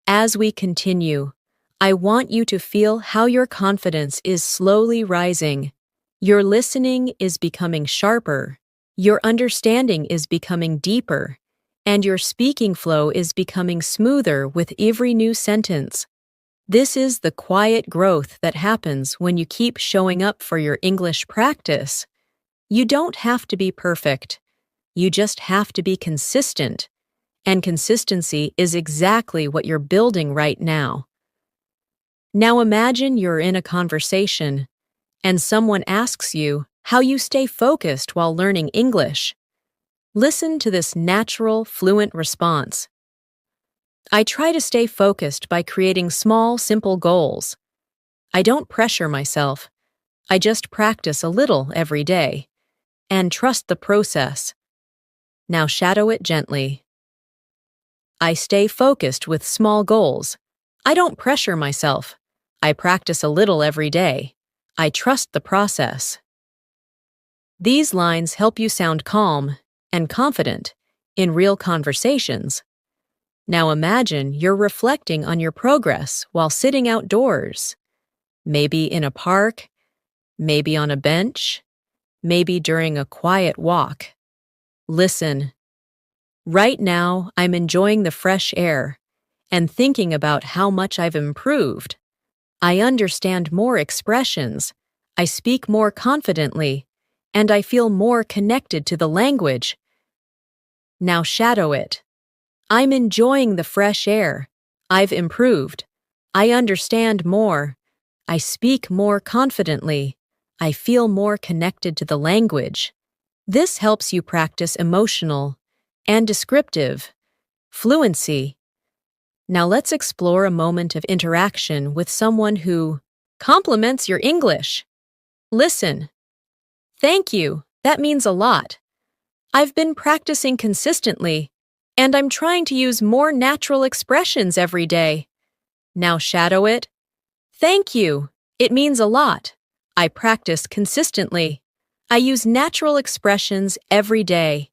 As we continue, I want you to feel how your confidence is slowly rising. Your listening is becoming sharper, your understanding is becoming deeper, and your speaking flow is becoming smoother with every new sentence. This is the quiet growth that happens when you keep showing up for your English practice. You don't have to be perfect. You just have to be consistent. And consistency is exactly what you're building right now. Now imagine you're in a conversation, and someone asks you how you stay focused while learning English. Listen to this natural, fluent response. I try to stay focused by creating small, simple goals. I don't pressure myself. I just practice a little every day. And trust the process. Now shadow it gently. I stay focused with small goals. I don't pressure myself. I practice a little every day. I trust the process. These lines help you sound calm and confident in real conversations. Now imagine you're reflecting on your progress while sitting outdoors. Maybe in a park, maybe on a bench, maybe during a quiet walk. Listen. Right now, I'm enjoying the fresh air and thinking about how much I've improved. I understand more expressions, I speak more confidently, and I feel more connected to the language. Now shadow it. I'm enjoying the fresh air. I've improved. I understand more. I speak more confidently. I feel more connected to the language. This helps you practice emotional and descriptive fluency. Now let's explore a moment of interaction with someone who compliments your English. Listen. Thank you. That means a lot. I've been practicing consistently, and I'm trying to use more natural expressions every day. Now shadow it. Thank you. It means a lot. I practice consistently. I use natural expressions every day.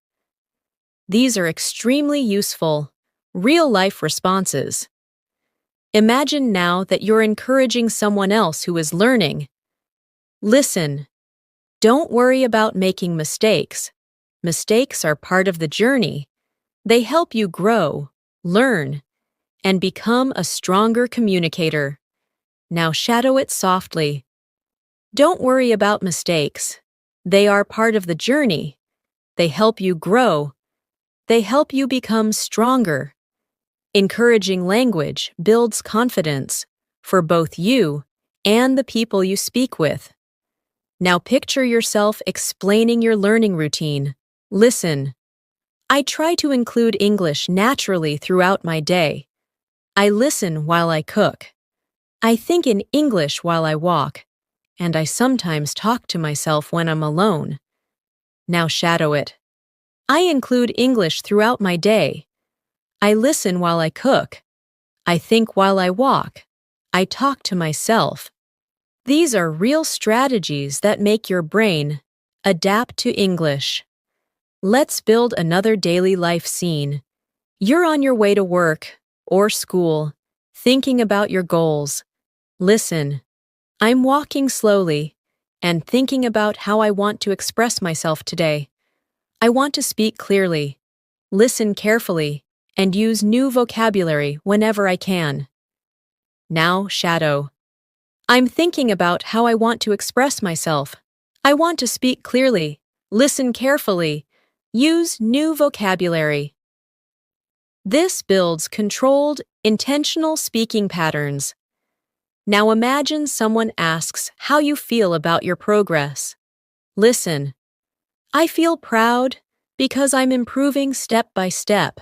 These are extremely useful, real-life responses. Imagine now that you're encouraging someone else who is learning. Listen. Don't worry about making mistakes. Mistakes are part of the journey. They help you grow, learn, and become a stronger communicator. Now shadow it softly. Don't worry about mistakes. They are part of the journey. They help you grow. They help you become stronger. Encouraging language builds confidence for both you and the people you speak with. Now picture yourself explaining your learning routine. Listen. I try to include English naturally throughout my day. I listen while I cook. I think in English while I walk. And I sometimes talk to myself when I'm alone. Now shadow it. I include English throughout my day. I listen while I cook. I think while I walk. I talk to myself. These are real strategies that make your brain adapt to English. Let's build another daily life scene. You're on your way to work or school, thinking about your goals. Listen. I'm walking slowly and thinking about how I want to express myself today. I want to speak clearly, listen carefully, and use new vocabulary whenever I can. Now shadow. I'm thinking about how I want to express myself. I want to speak clearly, listen carefully, use new vocabulary. This builds controlled, intentional speaking patterns. Now imagine someone asks how you feel about your progress. Listen. I feel proud because I'm improving step by step.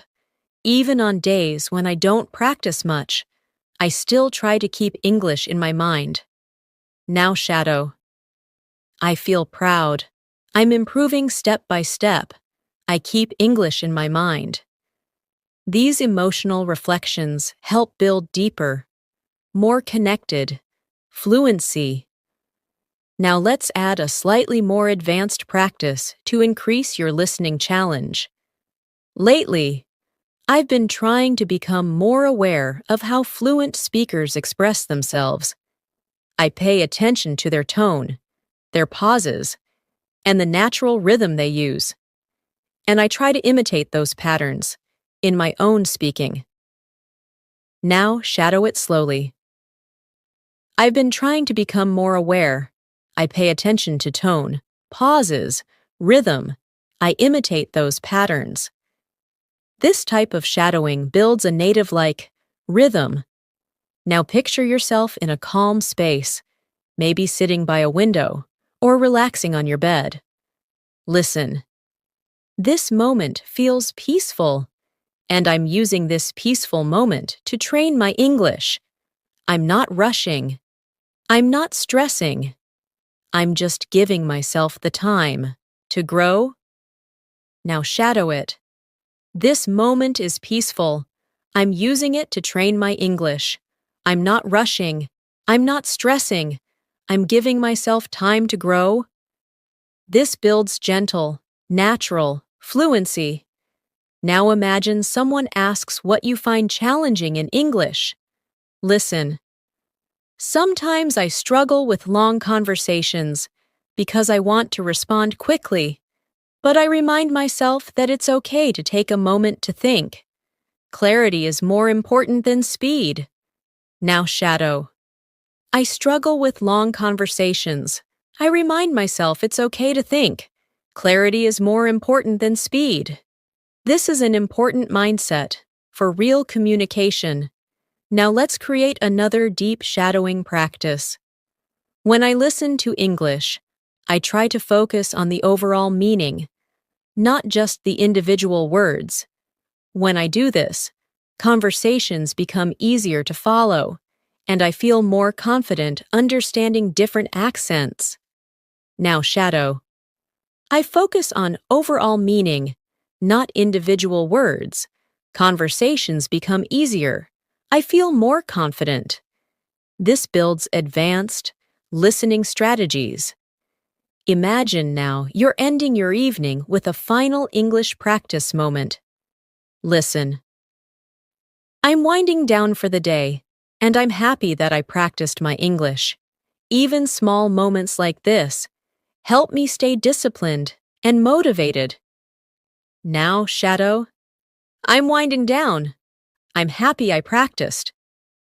Even on days when I don't practice much, I still try to keep English in my mind. Now shadow. I feel proud. I'm improving step by step. I keep English in my mind. These emotional reflections help build deeper, more connected, fluency. Now let's add a slightly more advanced practice to increase your listening challenge. Lately, I've been trying to become more aware of how fluent speakers express themselves. I pay attention to their tone, their pauses, and the natural rhythm they use. And I try to imitate those patterns in my own speaking. Now shadow it slowly. I've been trying to become more aware. I pay attention to tone, pauses, rhythm. I imitate those patterns. This type of shadowing builds a native-like rhythm. Now picture yourself in a calm space, maybe sitting by a window or relaxing on your bed. Listen. This moment feels peaceful, and I'm using this peaceful moment to train my English. I'm not rushing. I'm not stressing. I'm just giving myself the time to grow. Now shadow it. This moment is peaceful. I'm using it to train my English. I'm not rushing. I'm not stressing. I'm giving myself time to grow. This builds gentle, natural fluency. Now imagine someone asks what you find challenging in English. Listen. Sometimes I struggle with long conversations because I want to respond quickly, but I remind myself that it's okay to take a moment to think. Clarity is more important than speed. Now shadow. I struggle with long conversations. I remind myself it's okay to think. Clarity is more important than speed. This is an important mindset for real communication. Now let's create another deep shadowing practice. When I listen to English, I try to focus on the overall meaning, not just the individual words. When I do this, conversations become easier to follow, and I feel more confident understanding different accents. Now shadow. I focus on overall meaning, not individual words. Conversations become easier. I feel more confident. This builds advanced listening strategies. Imagine now you're ending your evening with a final English practice moment. Listen. I'm winding down for the day, and I'm happy that I practiced my English. Even small moments like this help me stay disciplined and motivated. Now, Shadow, I'm winding down. I'm happy I practiced.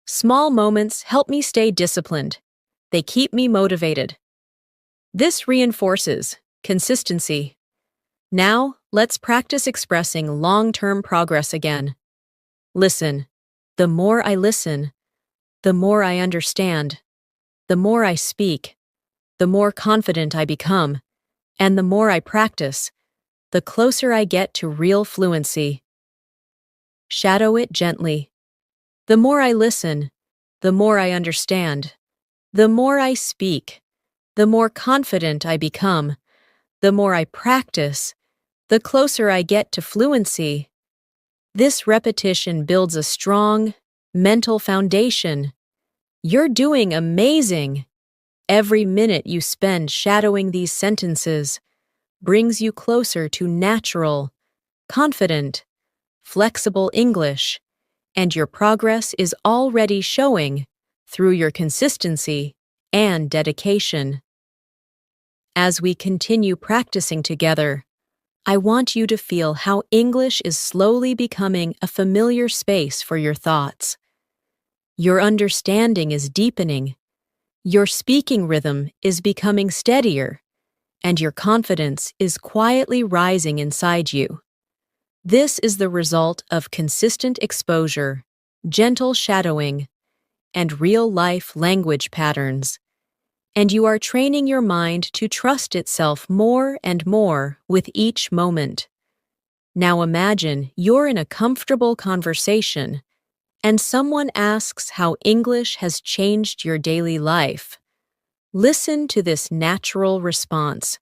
Small moments help me stay disciplined. They keep me motivated. This reinforces consistency. Now, let's practice expressing long-term progress again. Listen. The more I listen, the more I understand. The more I speak, the more confident I become. And the more I practice, the closer I get to real fluency. Shadow it gently. The more I listen, the more I understand. The more I speak, the more confident I become. The more I practice, the closer I get to fluency. This repetition builds a strong, mental foundation. You're doing amazing. Every minute you spend shadowing these sentences brings you closer to natural, confident, flexible English, and your progress is already showing through your consistency and dedication. As we continue practicing together, I want you to feel how English is slowly becoming a familiar space for your thoughts. Your understanding is deepening, your speaking rhythm is becoming steadier, and your confidence is quietly rising inside you. This is the result of consistent exposure, gentle shadowing, and real-life language patterns. And you are training your mind to trust itself more and more with each moment. Now imagine you're in a comfortable conversation, and someone asks how English has changed your daily life. Listen to this natural response.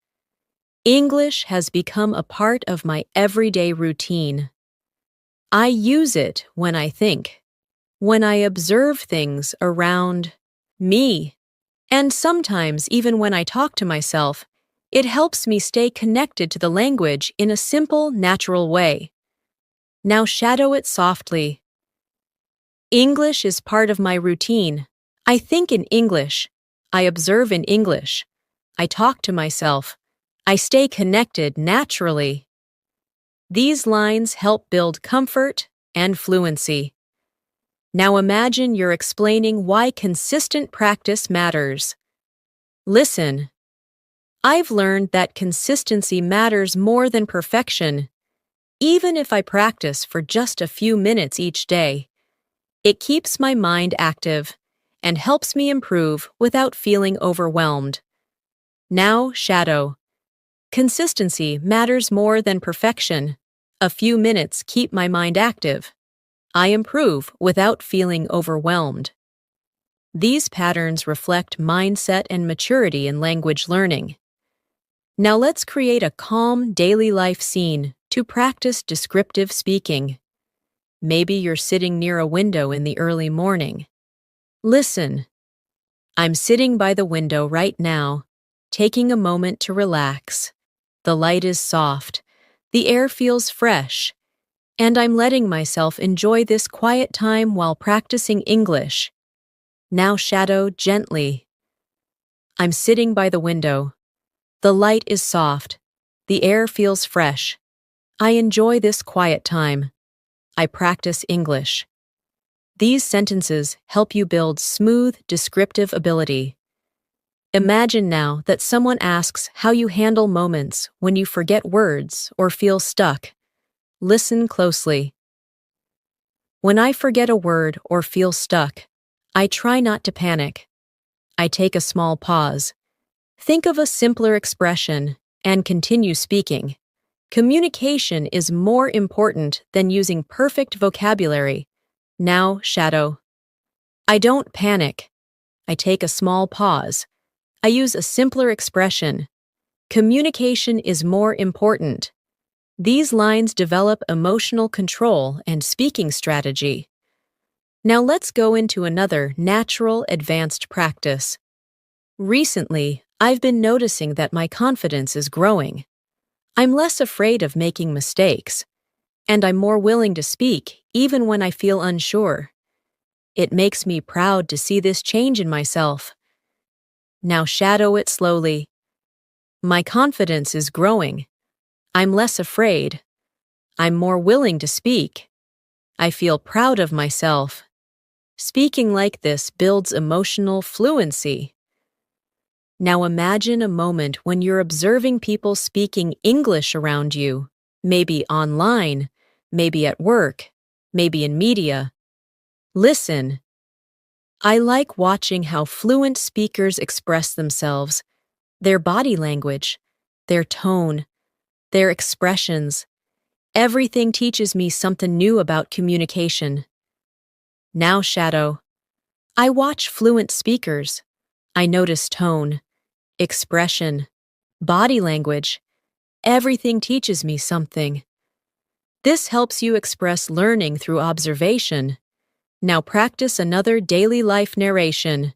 English has become a part of my everyday routine. I use it when I think, when I observe things around me, and sometimes even when I talk to myself. It helps me stay connected to the language in a simple, natural way. Now shadow it softly. English is part of my routine. I think in English. I observe in English. I talk to myself. I stay connected naturally. These lines help build comfort and fluency. Now imagine you're explaining why consistent practice matters. Listen. I've learned that consistency matters more than perfection. Even if I practice for just a few minutes each day, it keeps my mind active and helps me improve without feeling overwhelmed. Now, shadow. Consistency matters more than perfection. A few minutes keep my mind active. I improve without feeling overwhelmed. These patterns reflect mindset and maturity in language learning. Now let's create a calm daily life scene to practice descriptive speaking. Maybe you're sitting near a window in the early morning. Listen. I'm sitting by the window right now, taking a moment to relax. The light is soft, the air feels fresh, and I'm letting myself enjoy this quiet time while practicing English. Now shadow gently. I'm sitting by the window. The light is soft. The air feels fresh. I enjoy this quiet time. I practice English. These sentences help you build smooth, descriptive ability. Imagine now that someone asks how you handle moments when you forget words or feel stuck. Listen closely. When I forget a word or feel stuck, I try not to panic. I take a small pause. Think of a simpler expression and continue speaking. Communication is more important than using perfect vocabulary. Now, shadow. I don't panic. I take a small pause. I use a simpler expression. Communication is more important. These lines develop emotional control and speaking strategy. Now let's go into another natural, advanced practice. Recently, I've been noticing that my confidence is growing. I'm less afraid of making mistakes, and I'm more willing to speak even when I feel unsure. It makes me proud to see this change in myself. Now shadow it slowly. My confidence is growing. I'm less afraid. I'm more willing to speak. I feel proud of myself. Speaking like this builds emotional fluency. Now imagine a moment when you're observing people speaking English around you, maybe online, maybe at work, maybe in media. Listen. I like watching how fluent speakers express themselves, their body language, their tone, their expressions. Everything teaches me something new about communication. Now shadow. I watch fluent speakers. I notice tone, expression, body language. Everything teaches me something. This helps you express learning through observation. Now practice another daily life narration.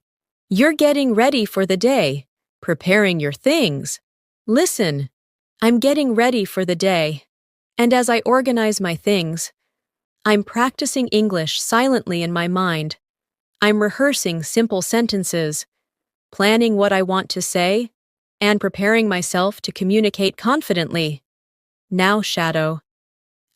You're getting ready for the day, preparing your things. Listen, I'm getting ready for the day. And as I organize my things, I'm practicing English silently in my mind. I'm rehearsing simple sentences, planning what I want to say, and preparing myself to communicate confidently. Now shadow.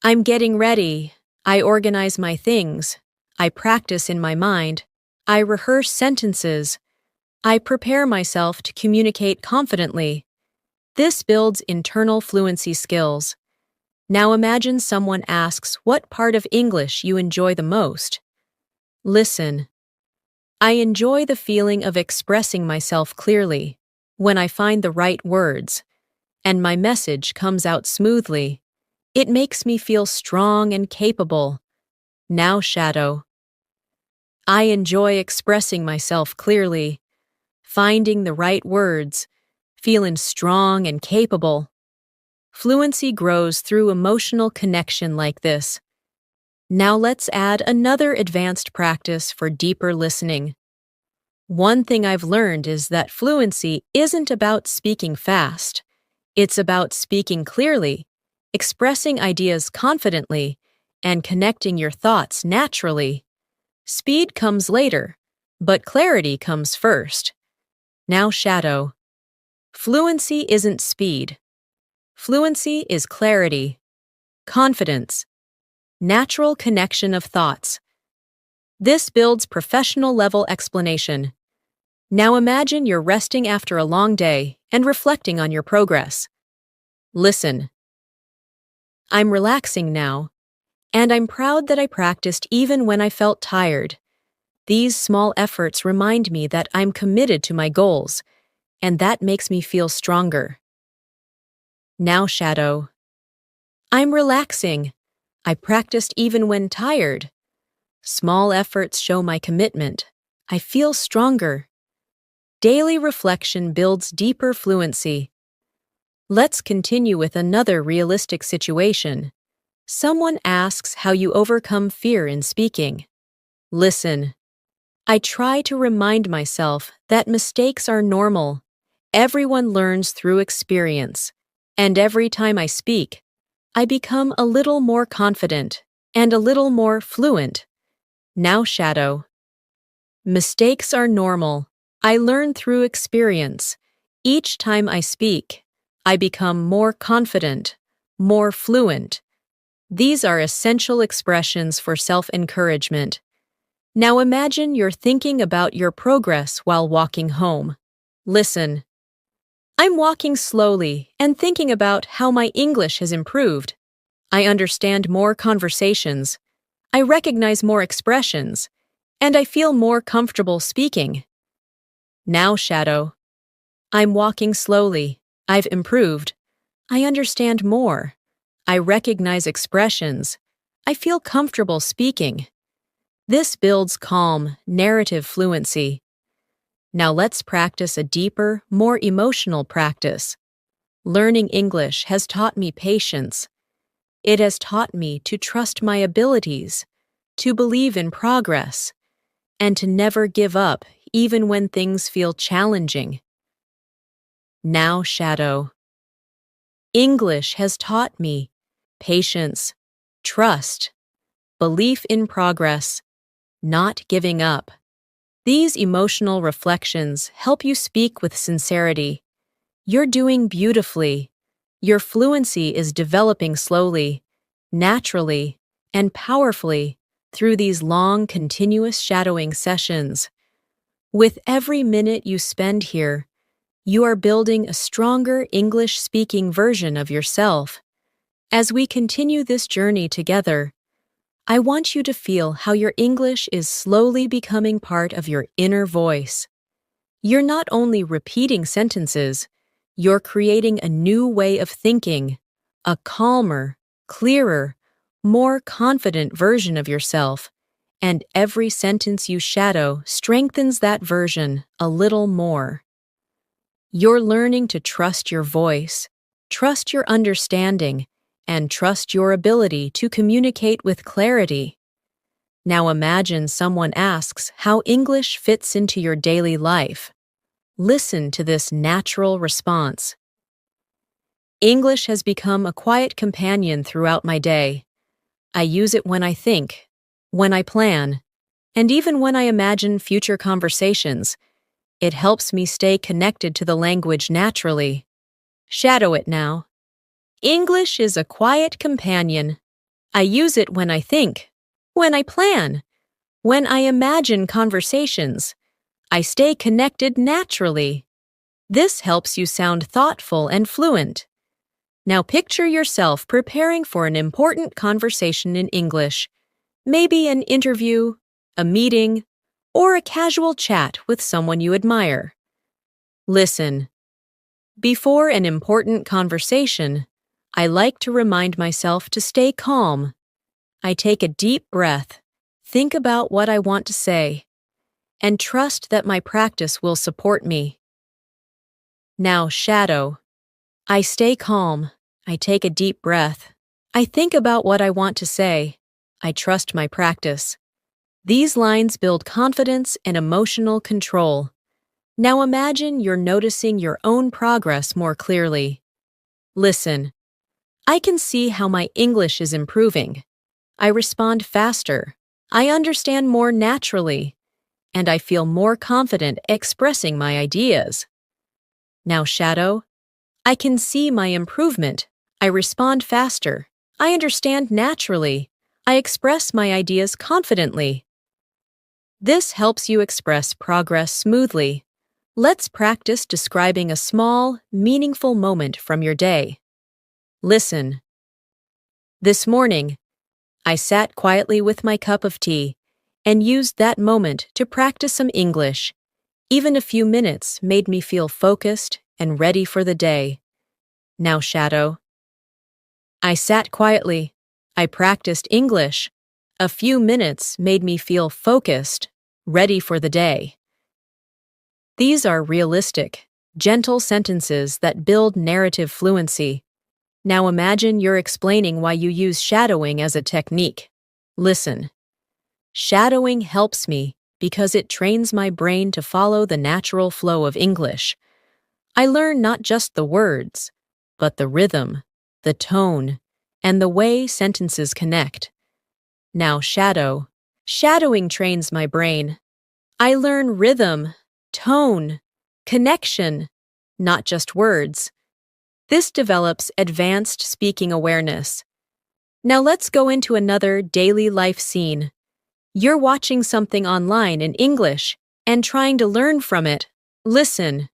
I'm getting ready. I organize my things. I practice in my mind. I rehearse sentences. I prepare myself to communicate confidently. This builds internal fluency skills. Now imagine someone asks what part of English you enjoy the most. Listen. I enjoy the feeling of expressing myself clearly, when I find the right words, and my message comes out smoothly. It makes me feel strong and capable. Now shadow. I enjoy expressing myself clearly, finding the right words, feeling strong and capable. Fluency grows through emotional connection like this. Now let's add another advanced practice for deeper listening. One thing I've learned is that fluency isn't about speaking fast. It's about speaking clearly, expressing ideas confidently, and connecting your thoughts naturally. Speed comes later, but clarity comes first. Now shadow. Fluency isn't speed. Fluency is clarity, confidence, natural connection of thoughts. This builds professional-level explanation. Now imagine you're resting after a long day and reflecting on your progress. Listen. I'm relaxing now, and I'm proud that I practiced even when I felt tired. These small efforts remind me that I'm committed to my goals, and that makes me feel stronger. Now shadow. I'm relaxing. I practiced even when tired. Small efforts show my commitment. I feel stronger. Daily reflection builds deeper fluency. Let's continue with another realistic situation. Someone asks how you overcome fear in speaking. Listen. I try to remind myself that mistakes are normal. Everyone learns through experience. And every time I speak, I become a little more confident and a little more fluent. Now shadow. Mistakes are normal. I learn through experience. Each time I speak, I become more confident, more fluent. These are essential expressions for self-encouragement. Now imagine you're thinking about your progress while walking home. Listen. I'm walking slowly and thinking about how my English has improved. I understand more conversations. I recognize more expressions. And I feel more comfortable speaking. Now shadow. I'm walking slowly. I've improved. I understand more. I recognize expressions. I feel comfortable speaking. This builds calm, narrative fluency. Now let's practice a deeper, more emotional practice. Learning English has taught me patience. It has taught me to trust my abilities, to believe in progress, and to never give up even when things feel challenging. Now shadow. English has taught me patience, trust, belief in progress, not giving up. These emotional reflections help you speak with sincerity. You're doing beautifully. Your fluency is developing slowly, naturally, and powerfully through these long, continuous shadowing sessions. With every minute you spend here, you are building a stronger English-speaking version of yourself. As we continue this journey together, I want you to feel how your English is slowly becoming part of your inner voice. You're not only repeating sentences, you're creating a new way of thinking, a calmer, clearer, more confident version of yourself, and every sentence you shadow strengthens that version a little more. You're learning to trust your voice, trust your understanding, and trust your ability to communicate with clarity. Now imagine someone asks how English fits into your daily life. Listen to this natural response. English has become a quiet companion throughout my day. I use it when I think, when I plan, and even when I imagine future conversations. It helps me stay connected to the language naturally. Shadow it now. English is a quiet companion. I use it when I think, when I plan, when I imagine conversations. I stay connected naturally. This helps you sound thoughtful and fluent. Now picture yourself preparing for an important conversation in English, maybe an interview, a meeting, or a casual chat with someone you admire. Listen. Before an important conversation, I like to remind myself to stay calm. I take a deep breath, think about what I want to say, and trust that my practice will support me. Now shadow. I stay calm. I take a deep breath. I think about what I want to say. I trust my practice. These lines build confidence and emotional control. Now imagine you're noticing your own progress more clearly. Listen. I can see how my English is improving. I respond faster. I understand more naturally. And I feel more confident expressing my ideas. Now shadow. I can see my improvement. I respond faster. I understand naturally. I express my ideas confidently. This helps you express progress smoothly. Let's practice describing a small, meaningful moment from your day. Listen. This morning, I sat quietly with my cup of tea and used that moment to practice some English. Even a few minutes made me feel focused and ready for the day. Now shadow. I sat quietly. I practiced English. A few minutes made me feel focused, ready for the day. These are realistic, gentle sentences that build narrative fluency. Now imagine you're explaining why you use shadowing as a technique. Listen. Shadowing helps me because it trains my brain to follow the natural flow of English. I learn not just the words, but the rhythm, the tone, and the way sentences connect. Now shadow. Shadowing trains my brain. I learn rhythm, tone, connection, not just words. This develops advanced speaking awareness. Now let's go into another daily life scene. You're watching something online in English and trying to learn from it. Listen.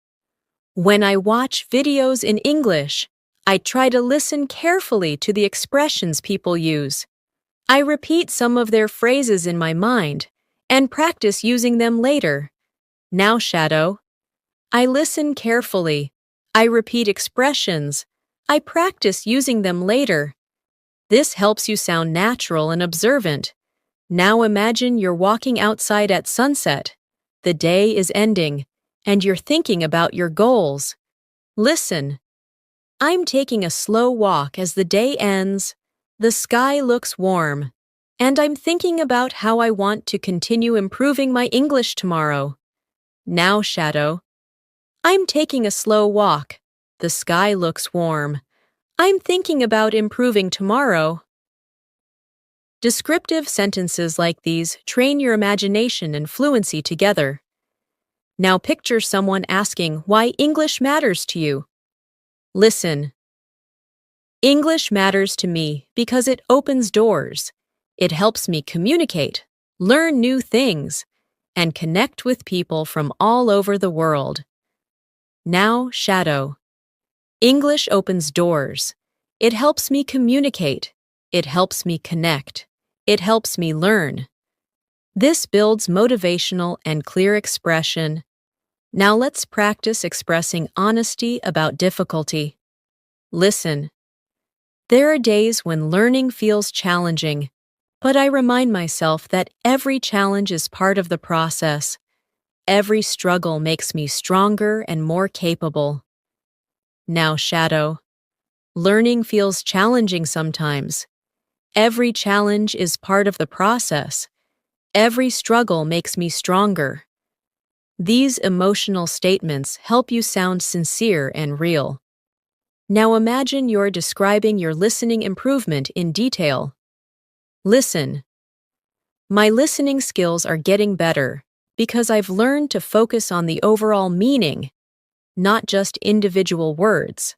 When I watch videos in English, I try to listen carefully to the expressions people use. I repeat some of their phrases in my mind and practice using them later. Now shadow. I listen carefully. I repeat expressions. I practice using them later. This helps you sound natural and observant. Now imagine you're walking outside at sunset. The day is ending, and you're thinking about your goals. Listen. I'm taking a slow walk as the day ends. The sky looks warm, and I'm thinking about how I want to continue improving my English tomorrow. Now, shadow. I'm taking a slow walk. The sky looks warm. I'm thinking about improving tomorrow. Descriptive sentences like these train your imagination and fluency together. Now picture someone asking why English matters to you. Listen. English matters to me because it opens doors. It helps me communicate, learn new things, and connect with people from all over the world. Now, shadow. English opens doors. It helps me communicate. It helps me connect. It helps me learn. This builds motivational and clear expression. Now let's practice expressing honesty about difficulty. Listen. There are days when learning feels challenging, but I remind myself that every challenge is part of the process. Every struggle makes me stronger and more capable. Now, shadow. Learning feels challenging sometimes. Every challenge is part of the process. Every struggle makes me stronger. These emotional statements help you sound sincere and real. Now imagine you're describing your listening improvement in detail. Listen. My listening skills are getting better because I've learned to focus on the overall meaning, not just individual words.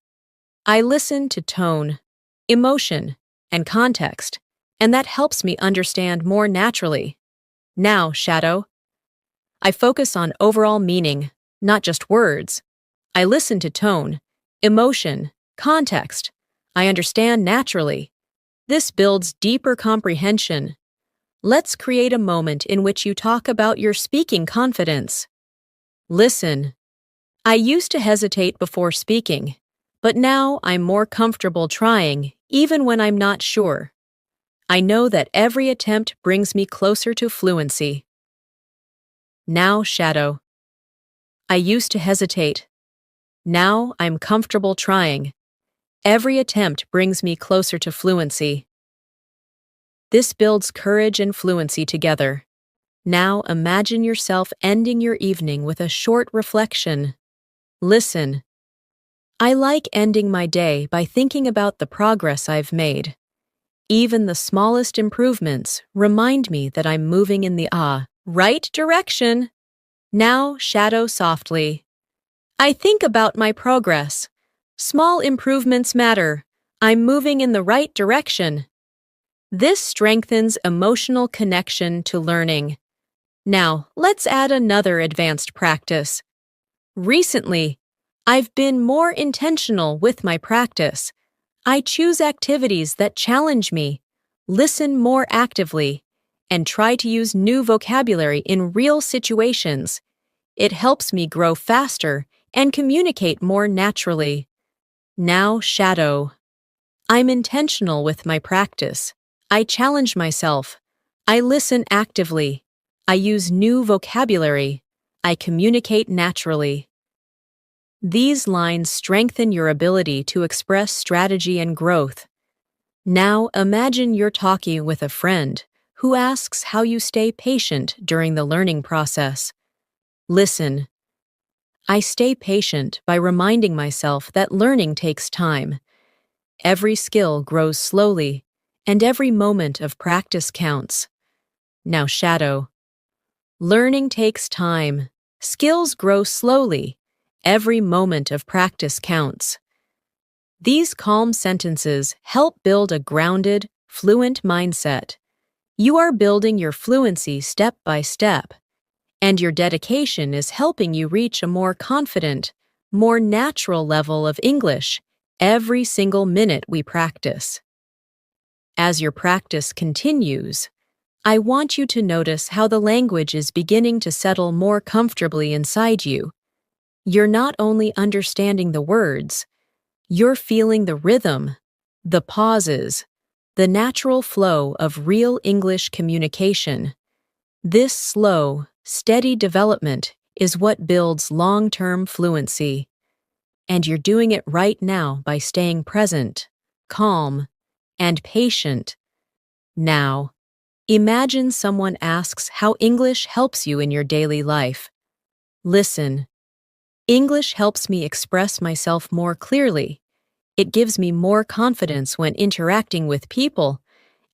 I listen to tone, emotion, and context, and that helps me understand more naturally. Now, shadow. I focus on overall meaning, not just words. I listen to tone, emotion, context. I understand naturally. This builds deeper comprehension. Let's create a moment in which you talk about your speaking confidence. Listen. I used to hesitate before speaking, but now I'm more comfortable trying, even when I'm not sure. I know that every attempt brings me closer to fluency. Now, shadow. I used to hesitate. Now I'm comfortable trying. Every attempt brings me closer to fluency. This builds courage and fluency together. Now imagine yourself ending your evening with a short reflection. Listen. I like ending my day by thinking about the progress I've made. Even the smallest improvements remind me that I'm moving in the right direction. Now, shadow softly. I think about my progress. Small improvements matter. I'm moving in the right direction. This strengthens emotional connection to learning. Now, let's add another advanced practice. Recently, I've been more intentional with my practice. I choose activities that challenge me, listen more actively, and try to use new vocabulary in real situations. It helps me grow faster and communicate more naturally. Now, shadow. I'm intentional with my practice. I challenge myself. I listen actively. I use new vocabulary. I communicate naturally. These lines strengthen your ability to express strategy and growth. Now imagine you're talking with a friend who asks how you stay patient during the learning process. Listen. I stay patient by reminding myself that learning takes time. Every skill grows slowly, and every moment of practice counts. Now, shadow. Learning takes time. Skills grow slowly. Every moment of practice counts. These calm sentences help build a grounded, fluent mindset. You are building your fluency step by step, and your dedication is helping you reach a more confident, more natural level of English every single minute we practice. As your practice continues, I want you to notice how the language is beginning to settle more comfortably inside you. You're not only understanding the words, you're feeling the rhythm, the pauses, the natural flow of real English communication. This slow, steady development is what builds long-term fluency. And you're doing it right now by staying present, calm, and patient. Now, imagine someone asks how English helps you in your daily life. Listen. English helps me express myself more clearly. It gives me more confidence when interacting with people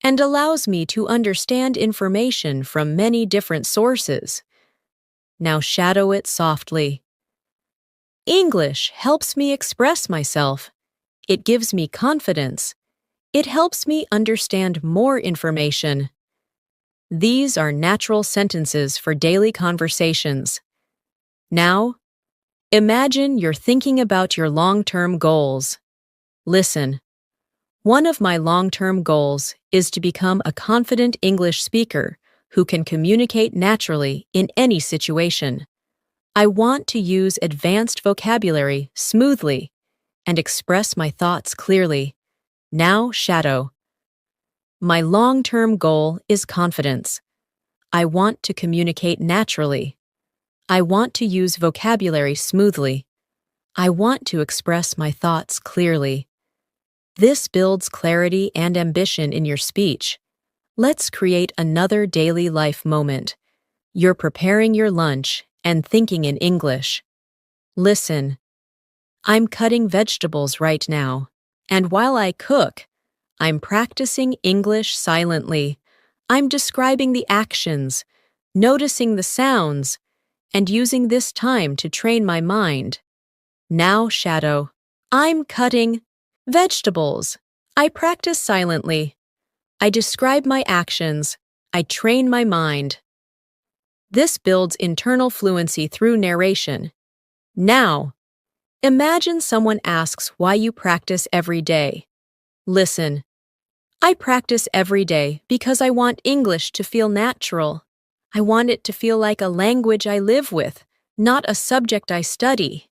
and allows me to understand information from many different sources. Now shadow it softly. English helps me express myself. It gives me confidence. It helps me understand more information. These are natural sentences for daily conversations. Now, imagine you're thinking about your long-term goals. Listen. One of my long-term goals is to become a confident English speaker who can communicate naturally in any situation. I want to use advanced vocabulary smoothly and express my thoughts clearly. Now shadow. My long-term goal is confidence. I want to communicate naturally. I want to use vocabulary smoothly. I want to express my thoughts clearly. This builds clarity and ambition in your speech. Let's create another daily life moment. You're preparing your lunch and thinking in English. Listen. I'm cutting vegetables right now, and while I cook, I'm practicing English silently. I'm describing the actions, noticing the sounds, and using this time to train my mind. Now shadow. I'm cutting vegetables. I practice silently. I describe my actions. I train my mind. This builds internal fluency through narration. Now, imagine someone asks why you practice every day. Listen. I practice every day because I want English to feel natural. I want it to feel like a language I live with, not a subject I study.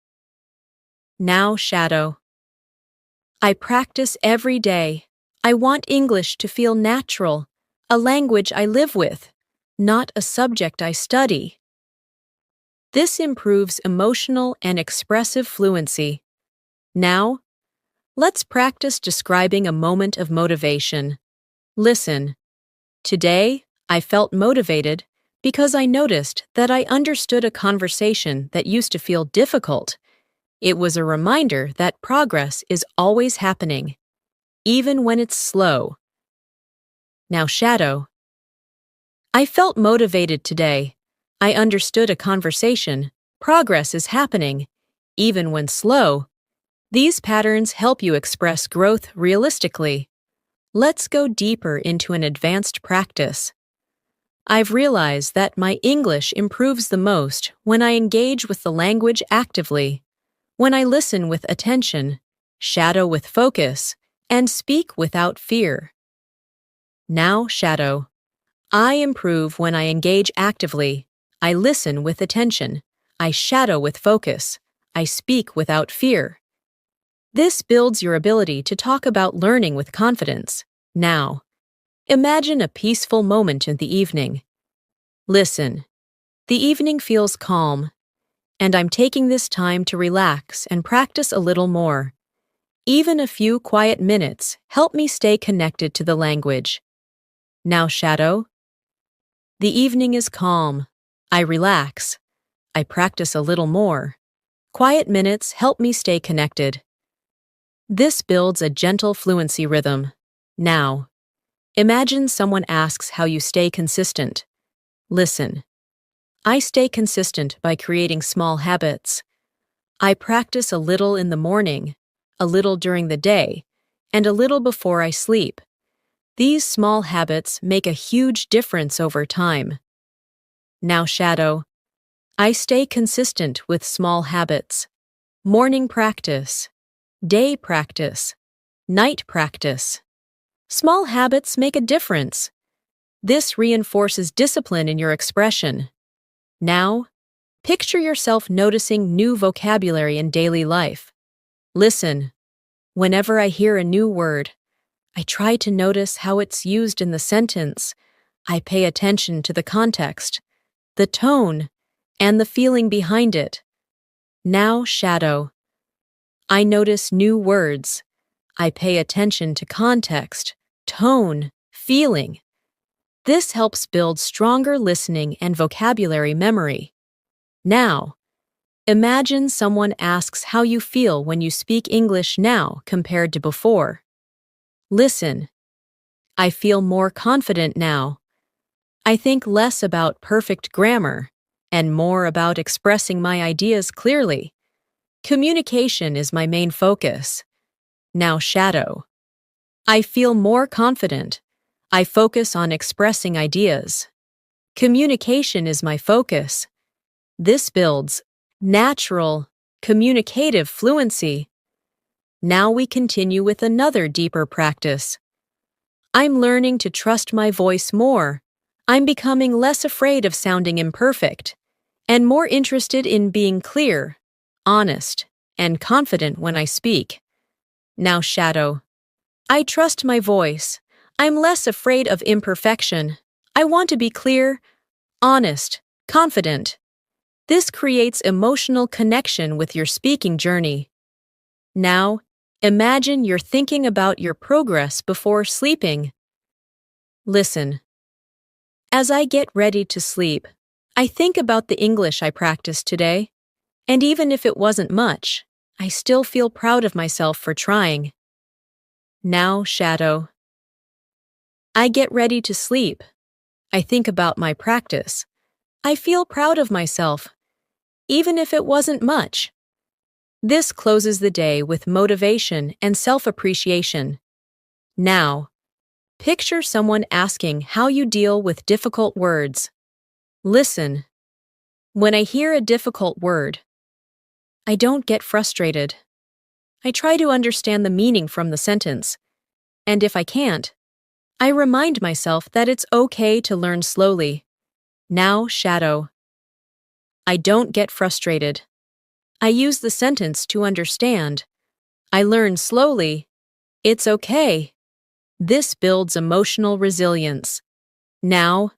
Now shadow. I practice every day. I want English to feel natural, a language I live with, not a subject I study. This improves emotional and expressive fluency. Now, let's practice describing a moment of motivation. Listen. Today, I felt motivated because I noticed that I understood a conversation that used to feel difficult. It was a reminder that progress is always happening, even when it's slow. Now shadow. I felt motivated today. I understood a conversation. Progress is happening, even when slow. These patterns help you express growth realistically. Let's go deeper into an advanced practice. I've realized that my English improves the most when I engage with the language actively, when I listen with attention, shadow with focus, and speak without fear. Now shadow. I improve when I engage actively. I listen with attention. I shadow with focus. I speak without fear. This builds your ability to talk about learning with confidence. Now, imagine a peaceful moment in the evening. Listen. The evening feels calm, and I'm taking this time to relax and practice a little more. Even a few quiet minutes help me stay connected to the language. Now shadow. The evening is calm. I relax. I practice a little more. Quiet minutes help me stay connected. This builds a gentle fluency rhythm. Now, imagine someone asks how you stay consistent. Listen. I stay consistent by creating small habits. I practice a little in the morning, a little during the day, and a little before I sleep. These small habits make a huge difference over time. Now shadow. I stay consistent with small habits. Morning practice, day practice, night practice. Small habits make a difference. This reinforces discipline in your expression. Now, picture yourself noticing new vocabulary in daily life. Listen. Whenever I hear a new word, I try to notice how it's used in the sentence. I pay attention to the context, the tone, and the feeling behind it. Now shadow. I notice new words. I pay attention to context, tone, feeling. This helps build stronger listening and vocabulary memory. Now, imagine someone asks how you feel when you speak English now compared to before. Listen. I feel more confident now. I think less about perfect grammar and more about expressing my ideas clearly. Communication is my main focus. Now shadow. I feel more confident. I focus on expressing ideas. Communication is my focus. This builds natural, communicative fluency. Now we continue with another deeper practice. I'm learning to trust my voice more. I'm becoming less afraid of sounding imperfect and more interested in being clear, honest, and confident when I speak. Now shadow. I trust my voice. I'm less afraid of imperfection. I want to be clear, honest, confident. This creates emotional connection with your speaking journey. Now, imagine you're thinking about your progress before sleeping. Listen. As I get ready to sleep, I think about the English I practiced today, and even if it wasn't much, I still feel proud of myself for trying. Now, shadow. I get ready to sleep. I think about my practice. I feel proud of myself, even if it wasn't much. This closes the day with motivation and self-appreciation. Now, picture someone asking how you deal with difficult words. Listen. When I hear a difficult word, I don't get frustrated. I try to understand the meaning from the sentence, and if I can't, I remind myself that it's okay to learn slowly. Now, shadow. I don't get frustrated. I use the sentence to understand. I learn slowly. It's okay. This builds emotional resilience. Now,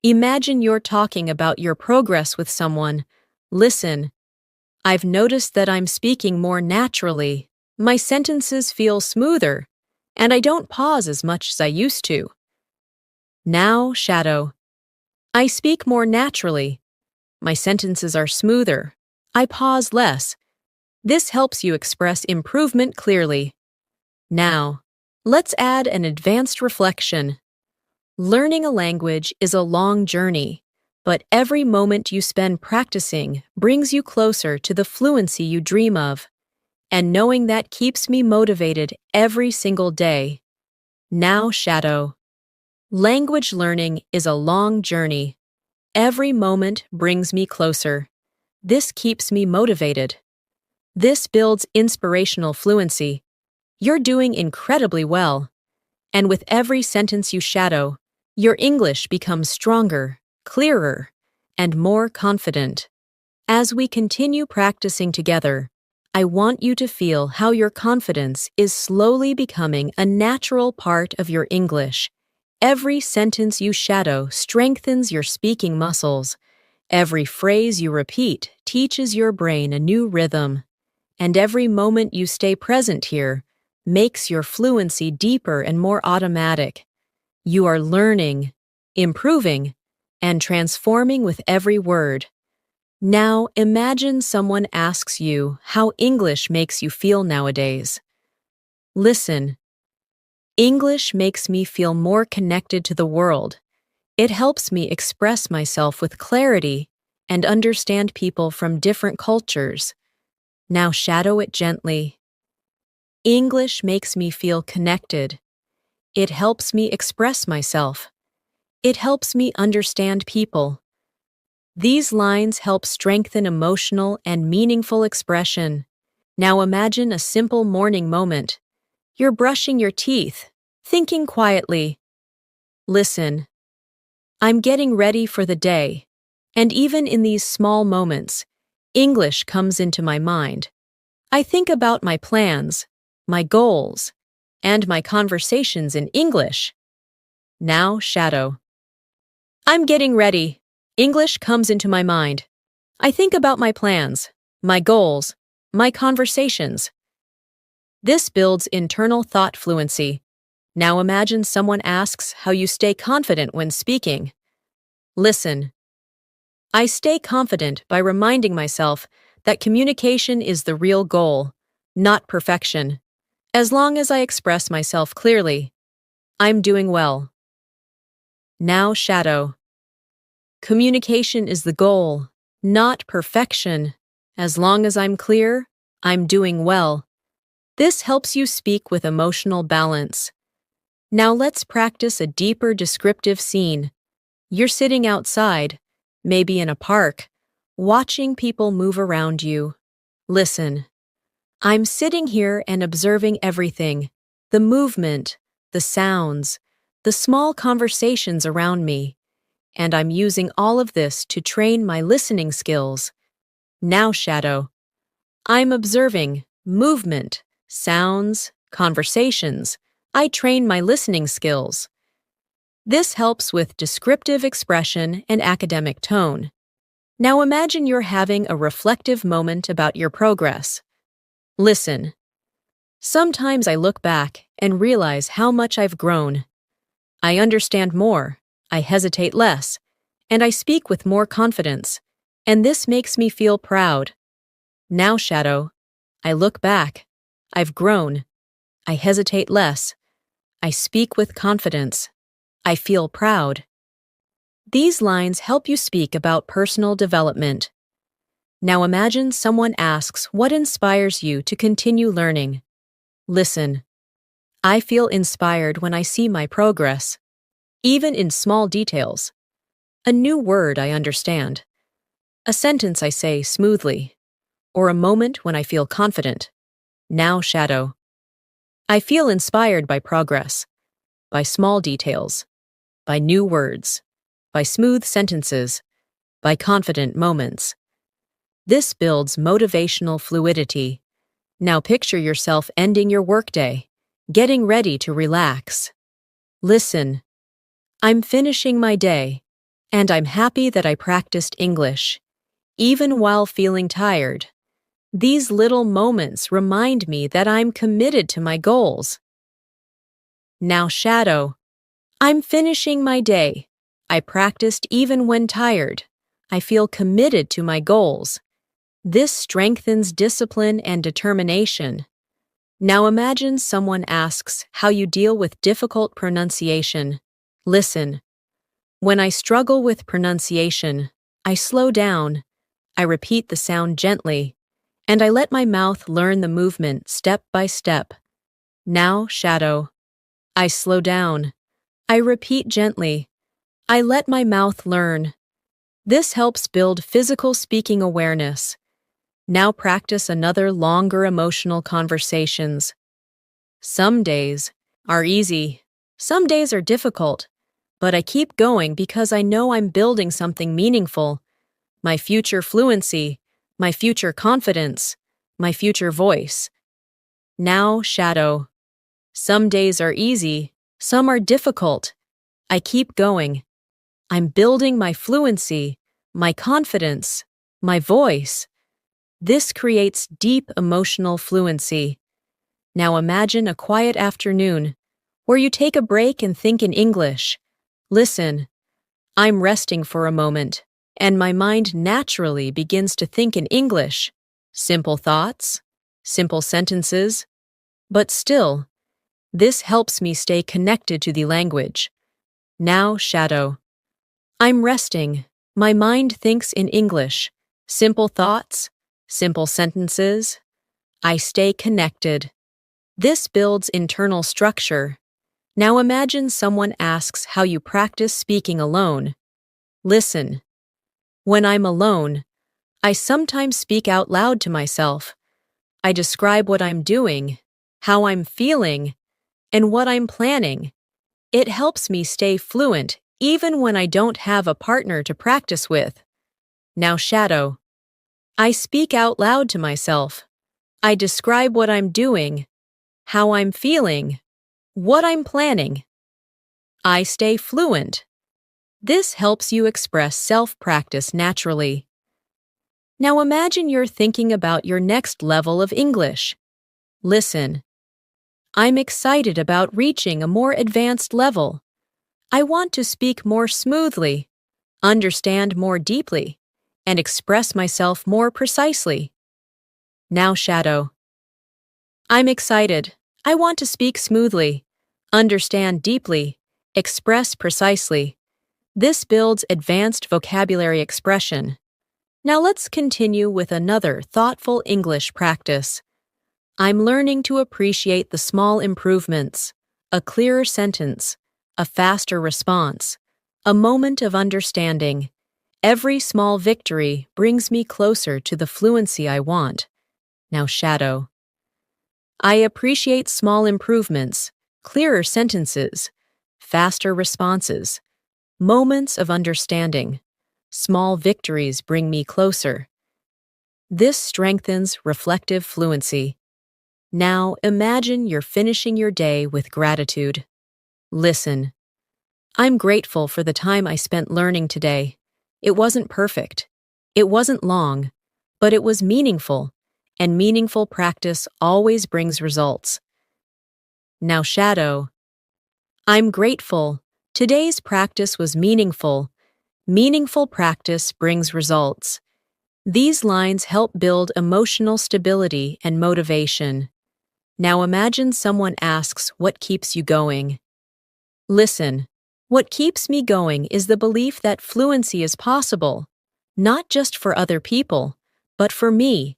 imagine you're talking about your progress with someone. Listen. I've noticed that I'm speaking more naturally. My sentences feel smoother, and I don't pause as much as I used to. Now, shadow. I speak more naturally. My sentences are smoother. I pause less. This helps you express improvement clearly. Now, let's add an advanced reflection. Learning a language is a long journey, but every moment you spend practicing brings you closer to the fluency you dream of. And knowing that keeps me motivated every single day. Now, shadow. Language learning is a long journey. Every moment brings me closer. This keeps me motivated. This builds inspirational fluency. You're doing incredibly well. And with every sentence you shadow, your English becomes stronger, clearer, and more confident. As we continue practicing together, I want you to feel how your confidence is slowly becoming a natural part of your English. Every sentence you shadow strengthens your speaking muscles. Every phrase you repeat teaches your brain a new rhythm. And every moment you stay present here makes your fluency deeper and more automatic. You are learning, improving, and transforming with every word. Now, imagine someone asks you how English makes you feel nowadays. Listen. English makes me feel more connected to the world. It helps me express myself with clarity and understand people from different cultures. Now shadow it gently. English makes me feel connected. It helps me express myself. It helps me understand people. These lines help strengthen emotional and meaningful expression. Now imagine a simple morning moment. You're brushing your teeth, thinking quietly. Listen. I'm getting ready for the day, and even in these small moments, English comes into my mind. I think about my plans, my goals, and my conversations in English. Now, shadow. I'm getting ready. English comes into my mind. I think about my plans, my goals, my conversations. This builds internal thought fluency. Now imagine someone asks how you stay confident when speaking. Listen. I stay confident by reminding myself that communication is the real goal, not perfection. As long as I express myself clearly, I'm doing well. Now shadow. Communication is the goal, not perfection. As long as I'm clear, I'm doing well. This helps you speak with emotional balance. Now let's practice a deeper descriptive scene. You're sitting outside, maybe in a park, watching people move around you. Listen. I'm sitting here and observing everything, the movement, the sounds, the small conversations around me, and I'm using all of this to train my listening skills. Now shadow. I'm observing movement, sounds, conversations. I train my listening skills. This helps with descriptive expression and academic tone. Now imagine you're having a reflective moment about your progress. Listen. Sometimes I look back and realize how much I've grown. I understand more, I hesitate less, and I speak with more confidence, and this makes me feel proud. Now shadow. I look back. I've grown. I hesitate less. I speak with confidence. I feel proud. These lines help you speak about personal development. Now imagine someone asks what inspires you to continue learning. Listen. I feel inspired when I see my progress, even in small details. A new word I understand. A sentence I say smoothly. Or a moment when I feel confident. Now shadow. I feel inspired by progress, by small details, by new words, by smooth sentences, by confident moments. This builds motivational fluidity. Now picture yourself ending your workday, getting ready to relax. Listen. I'm finishing my day, and I'm happy that I practiced English, even while feeling tired. These little moments remind me that I'm committed to my goals. Now shadow. I'm finishing my day. I practiced even when tired. I feel committed to my goals. This strengthens discipline and determination. Now imagine someone asks how you deal with difficult pronunciation. Listen. When I struggle with pronunciation, I slow down. I repeat the sound gently, and I let my mouth learn the movement step by step. Now shadow. I slow down. I repeat gently. I let my mouth learn. This helps build physical speaking awareness. Now practice another longer emotional conversations. Some days are easy. Some days are difficult. But I keep going because I know I'm building something meaningful. My future fluency, my future confidence, my future voice. Now shadow. Some days are easy. Some are difficult. I keep going. I'm building my fluency, my confidence, my voice. This creates deep emotional fluency. Now imagine a quiet afternoon where you take a break and think in English. Listen. I'm resting for a moment, and my mind naturally begins to think in English. Simple thoughts, simple sentences. But still, this helps me stay connected to the language. Now shadow. I'm resting. My mind thinks in English. Simple thoughts, simple sentences. I stay connected. This builds internal structure. Now imagine someone asks how you practice speaking alone. Listen. When I'm alone, I sometimes speak out loud to myself. I describe what I'm doing, how I'm feeling, and what I'm planning. It helps me stay fluent even when I don't have a partner to practice with. Now shadow. I speak out loud to myself. I describe what I'm doing, how I'm feeling, what I'm planning. I stay fluent. This helps you express self-practice naturally. Now imagine you're thinking about your next level of English. Listen. I'm excited about reaching a more advanced level. I want to speak more smoothly, understand more deeply, and express myself more precisely. Now shadow. I'm excited. I want to speak smoothly, understand deeply, express precisely. This builds advanced vocabulary expression. Now let's continue with another thoughtful English practice. I'm learning to appreciate the small improvements, a clearer sentence, a faster response, a moment of understanding. Every small victory brings me closer to the fluency I want. Now shadow. I appreciate small improvements, clearer sentences, faster responses, moments of understanding. Small victories bring me closer. This strengthens reflective fluency. Now imagine you're finishing your day with gratitude. Listen. I'm grateful for the time I spent learning today. It wasn't perfect. It wasn't long, but it was meaningful, and meaningful practice always brings results. Now shadow. I'm grateful. Today's practice was meaningful. Meaningful practice brings results. These lines help build emotional stability and motivation. Now imagine someone asks what keeps you going. Listen. What keeps me going is the belief that fluency is possible, not just for other people, but for me.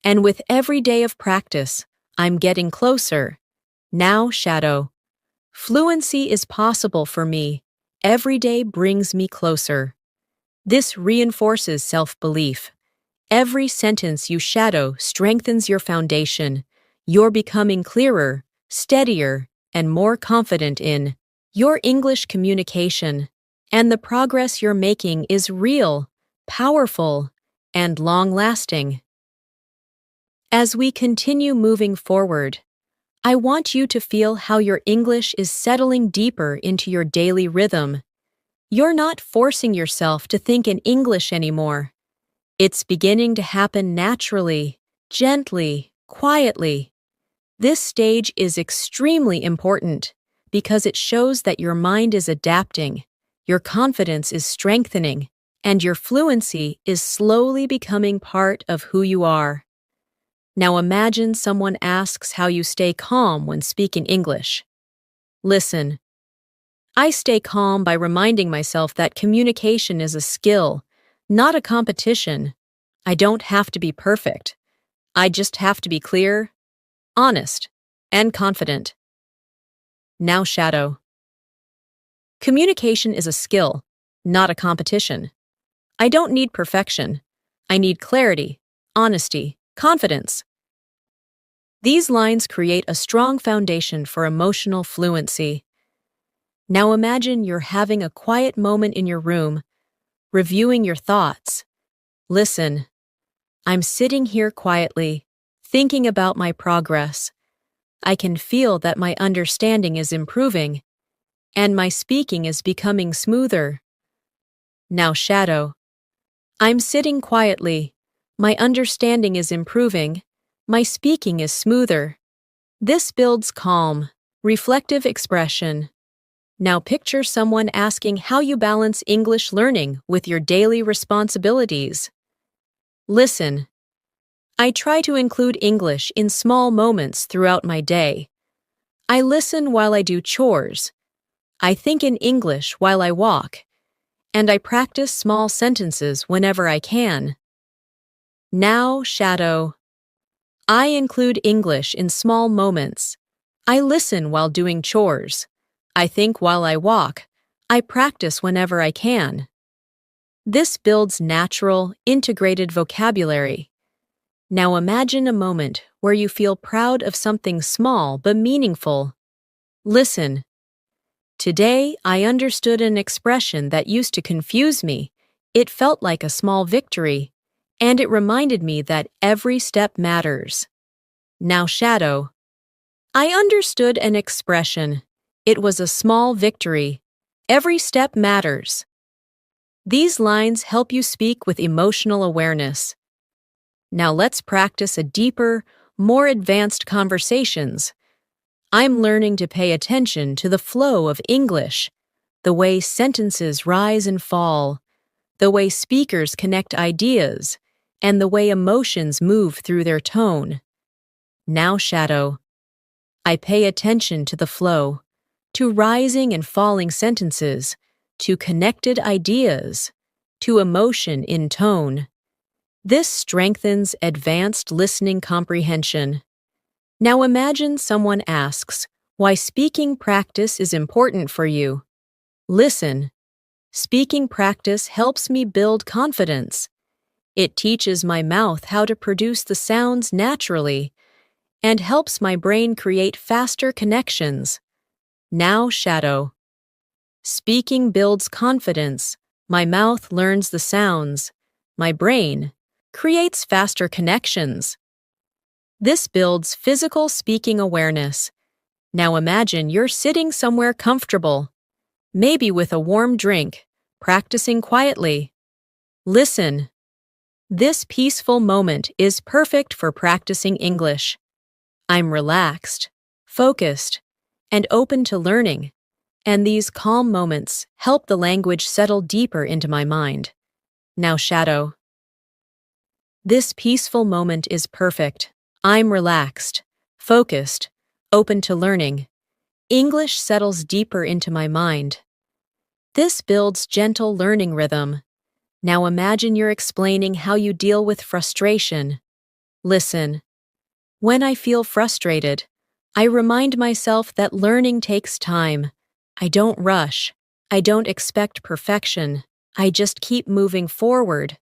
And with every day of practice, I'm getting closer. Now shadow. Fluency is possible for me. Every day brings me closer. This reinforces self-belief. Every sentence you shadow strengthens your foundation. You're becoming clearer, steadier, and more confident in your English communication. And the progress you're making is real, powerful, and long-lasting. As we continue moving forward, I want you to feel how your English is settling deeper into your daily rhythm. You're not forcing yourself to think in English anymore. It's beginning to happen naturally, gently, quietly. This stage is extremely important because it shows that your mind is adapting, your confidence is strengthening, and your fluency is slowly becoming part of who you are. Now imagine someone asks how you stay calm when speaking English. Listen. I stay calm by reminding myself that communication is a skill, not a competition. I don't have to be perfect. I just have to be clear, honest, and confident. Now shadow. Communication is a skill, not a competition. I don't need perfection. I need clarity, honesty, confidence. These lines create a strong foundation for emotional fluency. Now imagine you're having a quiet moment in your room, reviewing your thoughts. Listen. I'm sitting here quietly, thinking about my progress. I can feel that my understanding is improving, and my speaking is becoming smoother. Now shadow. I'm sitting quietly. My understanding is improving. My speaking is smoother. This builds calm, reflective expression. Now picture someone asking how you balance English learning with your daily responsibilities. Listen. I try to include English in small moments throughout my day. I listen while I do chores. I think in English while I walk. And I practice small sentences whenever I can. Now shadow. I include English in small moments. I listen while doing chores. I think while I walk. I practice whenever I can. This builds natural, integrated vocabulary. Now imagine a moment where you feel proud of something small but meaningful. Listen. Today, I understood an expression that used to confuse me. It felt like a small victory, and it reminded me that every step matters. Now shadow. I understood an expression. It was a small victory. Every step matters. These lines help you speak with emotional awareness. Now let's practice a deeper, more advanced conversations. I'm learning to pay attention to the flow of English, the way sentences rise and fall, the way speakers connect ideas, and the way emotions move through their tone. Now shadow. I pay attention to the flow, to rising and falling sentences, to connected ideas, to emotion in tone. This strengthens advanced listening comprehension. Now imagine someone asks why speaking practice is important for you. Listen. Speaking practice helps me build confidence. It teaches my mouth how to produce the sounds naturally and helps my brain create faster connections. Now shadow. Speaking builds confidence. My mouth learns the sounds. My brain creates faster connections. This builds physical speaking awareness. Now imagine you're sitting somewhere comfortable, maybe with a warm drink, practicing quietly. Listen. This peaceful moment is perfect for practicing English. I'm relaxed, focused, and open to learning, and these calm moments help the language settle deeper into my mind. Now shadow. This peaceful moment is perfect. I'm relaxed, focused, open to learning. English settles deeper into my mind. This builds gentle learning rhythm. Now imagine you're explaining how you deal with frustration. Listen. When I feel frustrated, I remind myself that learning takes time. I don't rush. I don't expect perfection. I just keep moving forward.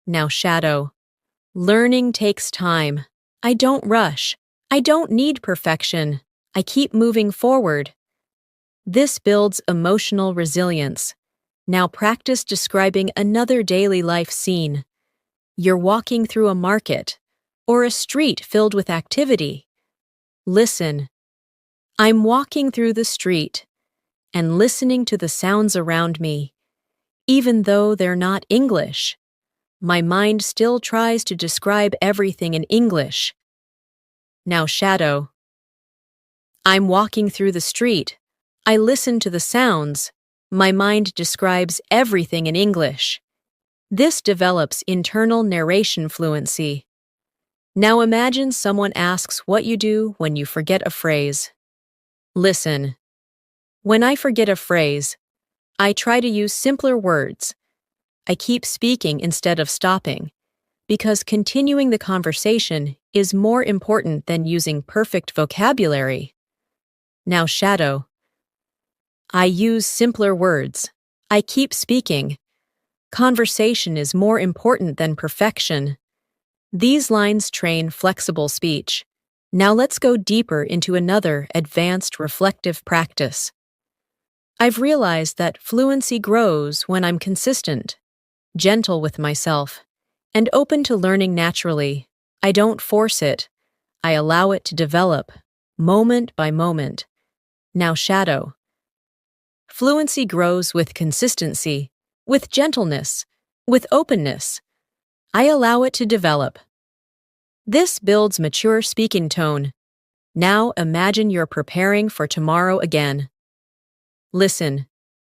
Now shadow. Learning takes time. I don't rush. I don't need perfection. I keep moving forward. This builds emotional resilience. Now practice describing another daily life scene. You're walking through a market or a street filled with activity. Listen. I'm walking through the street and listening to the sounds around me. Even though they're not English, my mind still tries to describe everything in English. Now shadow. I'm walking through the street. I listen to the sounds. My mind describes everything in English. This develops internal narration fluency. Now imagine someone asks what you do when you forget a phrase. Listen. When I forget a phrase, I try to use simpler words. I keep speaking instead of stopping, because continuing the conversation is more important than using perfect vocabulary. Now shadow. I use simpler words. I keep speaking. Conversation is more important than perfection. These lines train flexible speech. Now let's go deeper into another advanced reflective practice. I've realized that fluency grows when I'm consistent, gentle with myself, and open to learning naturally. I don't force it. I allow it to develop, moment by moment. Now shadow. Fluency grows with consistency, with gentleness, with openness. I allow it to develop. This builds mature speaking tone. Now imagine you're preparing for tomorrow again. Listen.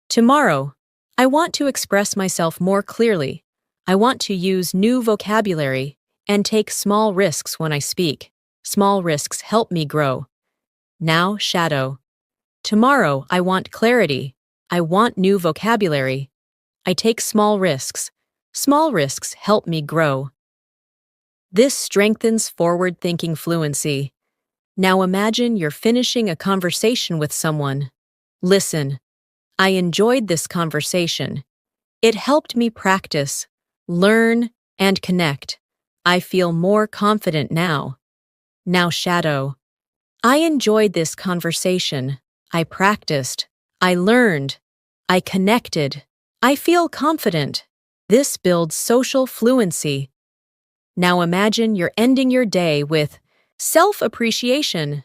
Tomorrow, I want to express myself more clearly. I want to use new vocabulary and take small risks when I speak. Small risks help me grow. Now shadow. Tomorrow, I want clarity. I want new vocabulary. I take small risks. Small risks help me grow. This strengthens forward-thinking fluency. Now imagine you're finishing a conversation with someone. Listen. I enjoyed this conversation. It helped me practice, learn, and connect. I feel more confident now. Now shadow. I enjoyed this conversation. I practiced. I learned. I connected. I feel confident. This builds social fluency. Now imagine you're ending your day with self-appreciation.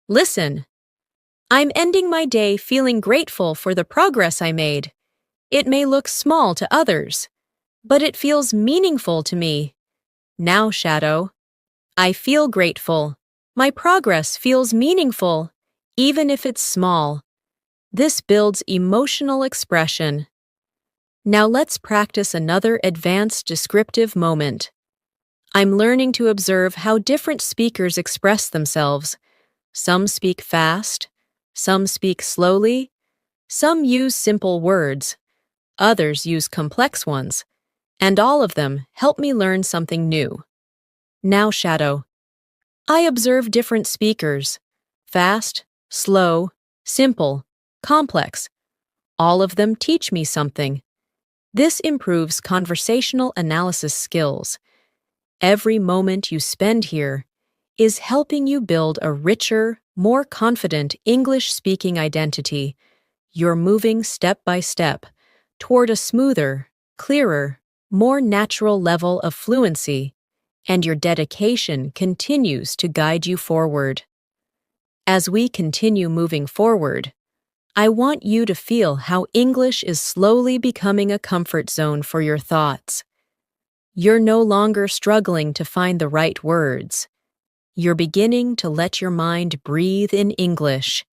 Listen. I'm ending my day feeling grateful for the progress I made. It may look small to others, but it feels meaningful to me. Now shadow. I feel grateful. My progress feels meaningful, even if it's small. This builds emotional expression. Now let's practice another advanced descriptive moment. I'm learning to observe how different speakers express themselves. Some speak fast, some speak slowly, some use simple words, others use complex ones, and all of them help me learn something new. Now shadow. I observe different speakers. Fast, slow, simple, complex. All of them teach me something. This improves conversational analysis skills. Every moment you spend here is helping you build a richer, more confident English-speaking identity. You're moving step by step toward a smoother, clearer, more natural level of fluency, and your dedication continues to guide you forward. As we continue moving forward, I want you to feel how English is slowly becoming a comfort zone for your thoughts. You're no longer struggling to find the right words. You're beginning to let your mind breathe in English.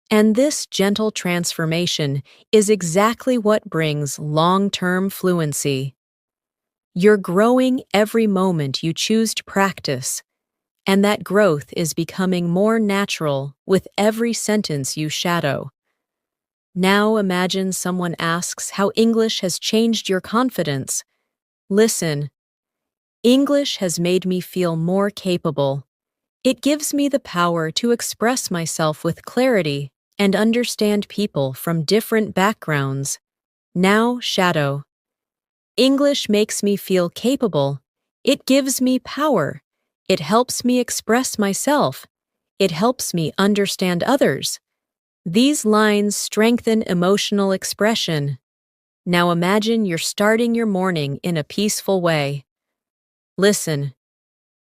And this gentle transformation is exactly what brings long-term fluency. You're growing every moment you choose to practice, and that growth is becoming more natural with every sentence you shadow. Now imagine someone asks how English has changed your confidence. Listen. English has made me feel more capable. It gives me the power to express myself with clarity and understand people from different backgrounds. Now shadow. English makes me feel capable. It gives me power. It helps me express myself. It helps me understand others. These lines strengthen emotional expression. Now imagine you're starting your morning in a peaceful way. Listen.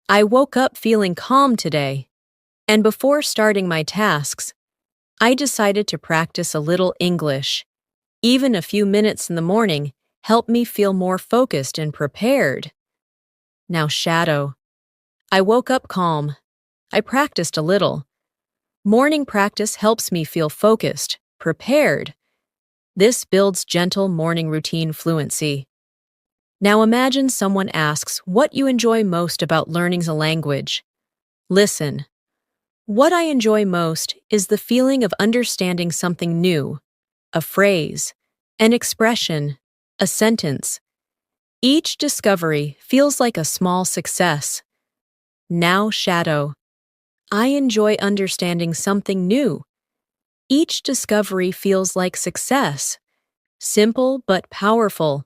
I woke up feeling calm today, and before starting my tasks, I decided to practice a little English. Even a few minutes in the morning help me feel more focused and prepared. Now shadow. I woke up calm. I practiced a little. Morning practice helps me feel focused, prepared. This builds gentle morning routine fluency. Now imagine someone asks what you enjoy most about learning a language. Listen. What I enjoy most is the feeling of understanding something new, a phrase, an expression, a sentence. Each discovery feels like a small success. Now shadow. I enjoy understanding something new. Each discovery feels like success. Simple but powerful.